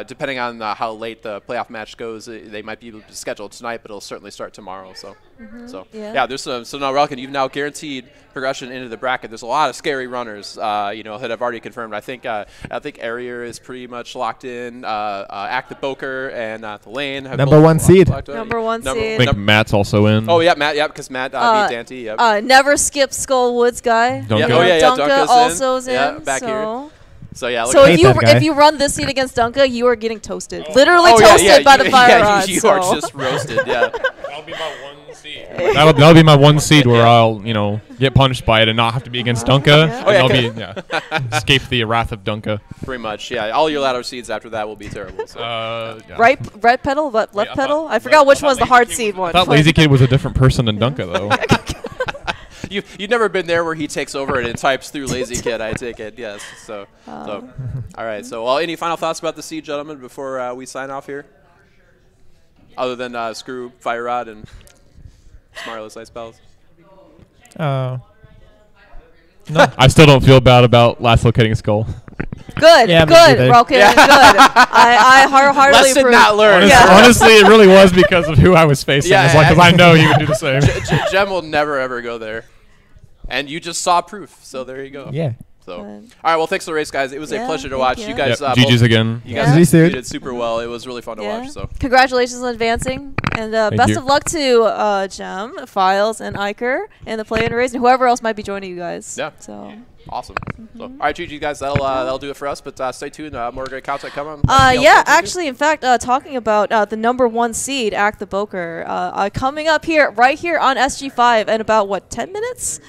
depending on how late the playoff match goes. They might be scheduled tonight, but it'll certainly start tomorrow. So there's so now Relkin, you've now guaranteed progression into the bracket. There's a lot of scary runners, that have already confirmed. I think Arier is pretty much locked in. Act the Boker and the Lane have number one seed. Number one seed. I think Matt's also in. Oh yeah, Matt. Yep, because Matt beat Dante. Yep. Never skip Skull Woods guy. Dunka also's in. Yeah, back here. So yeah. So if you run this seed against Dunka, you are getting toasted. Literally toasted by the fire rod. You are just roasted. Yeah. That'll be my one seed. That'll be my one seed where I'll get punished by it and not have to be against Dunka. And I'll escape the wrath of Dunka. Pretty much, yeah. All your ladder seeds after that will be terrible. So. Right pedal, left pedal. I forgot which one's the hard seed one. I thought Lazy Kid was a different person than Dunka though. You've never been there where he takes over and types through Lazy Kid, I take it, yes. So all right. So, any final thoughts about the seed, gentlemen, before we sign off here? Other than screw Fire Rod and Smartless Ice Palace? No. I still don't feel bad about last locating Skull. Good. Yeah, good. Relkin. Yeah. Good. I heartily approve. Lesson not learned. Honestly, it really was because of who I was facing. Yeah, because I know you would do the same. Jem will never ever go there, and you just saw proof. So there you go. Yeah. So, all right. Well, thanks for the race, guys. It was a pleasure to watch. You guys, GG's again. You guys did super well. It was really fun to watch. So, congratulations on advancing, and best of luck to Jem, Files, and Iker, and the play and race, and whoever else might be joining you guys. Yeah. So. Awesome. So, all right, GG guys, that'll do it for us. But stay tuned. More great content coming. Yeah, actually, in fact, talking about the #1 seed, Act the Boker, coming up right here on SG5 in about what 10 minutes.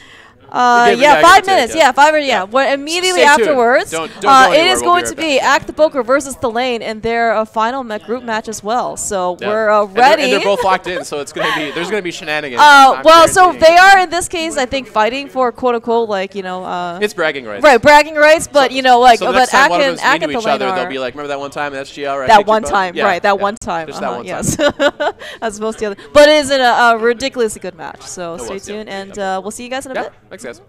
5 minutes. Yeah, 5 minutes. Yeah. Well, immediately afterwards, it is going to be Act the Boker versus the Lane in their final group match as well. So we're ready. And they're both locked in, so it's gonna be there's gonna be shenanigans. Well, so they are in this case, I think, fighting for quote unquote it's bragging rights. Right, bragging rights. But so but Ack and the each Lane other, are. They'll be like, remember that one time in SGL? Right? That one time, right? That one time. Just that one time. Yes. As opposed to the other. But it is a ridiculously good match. So stay tuned, and we'll see you guys in a bit. Thanks, guys.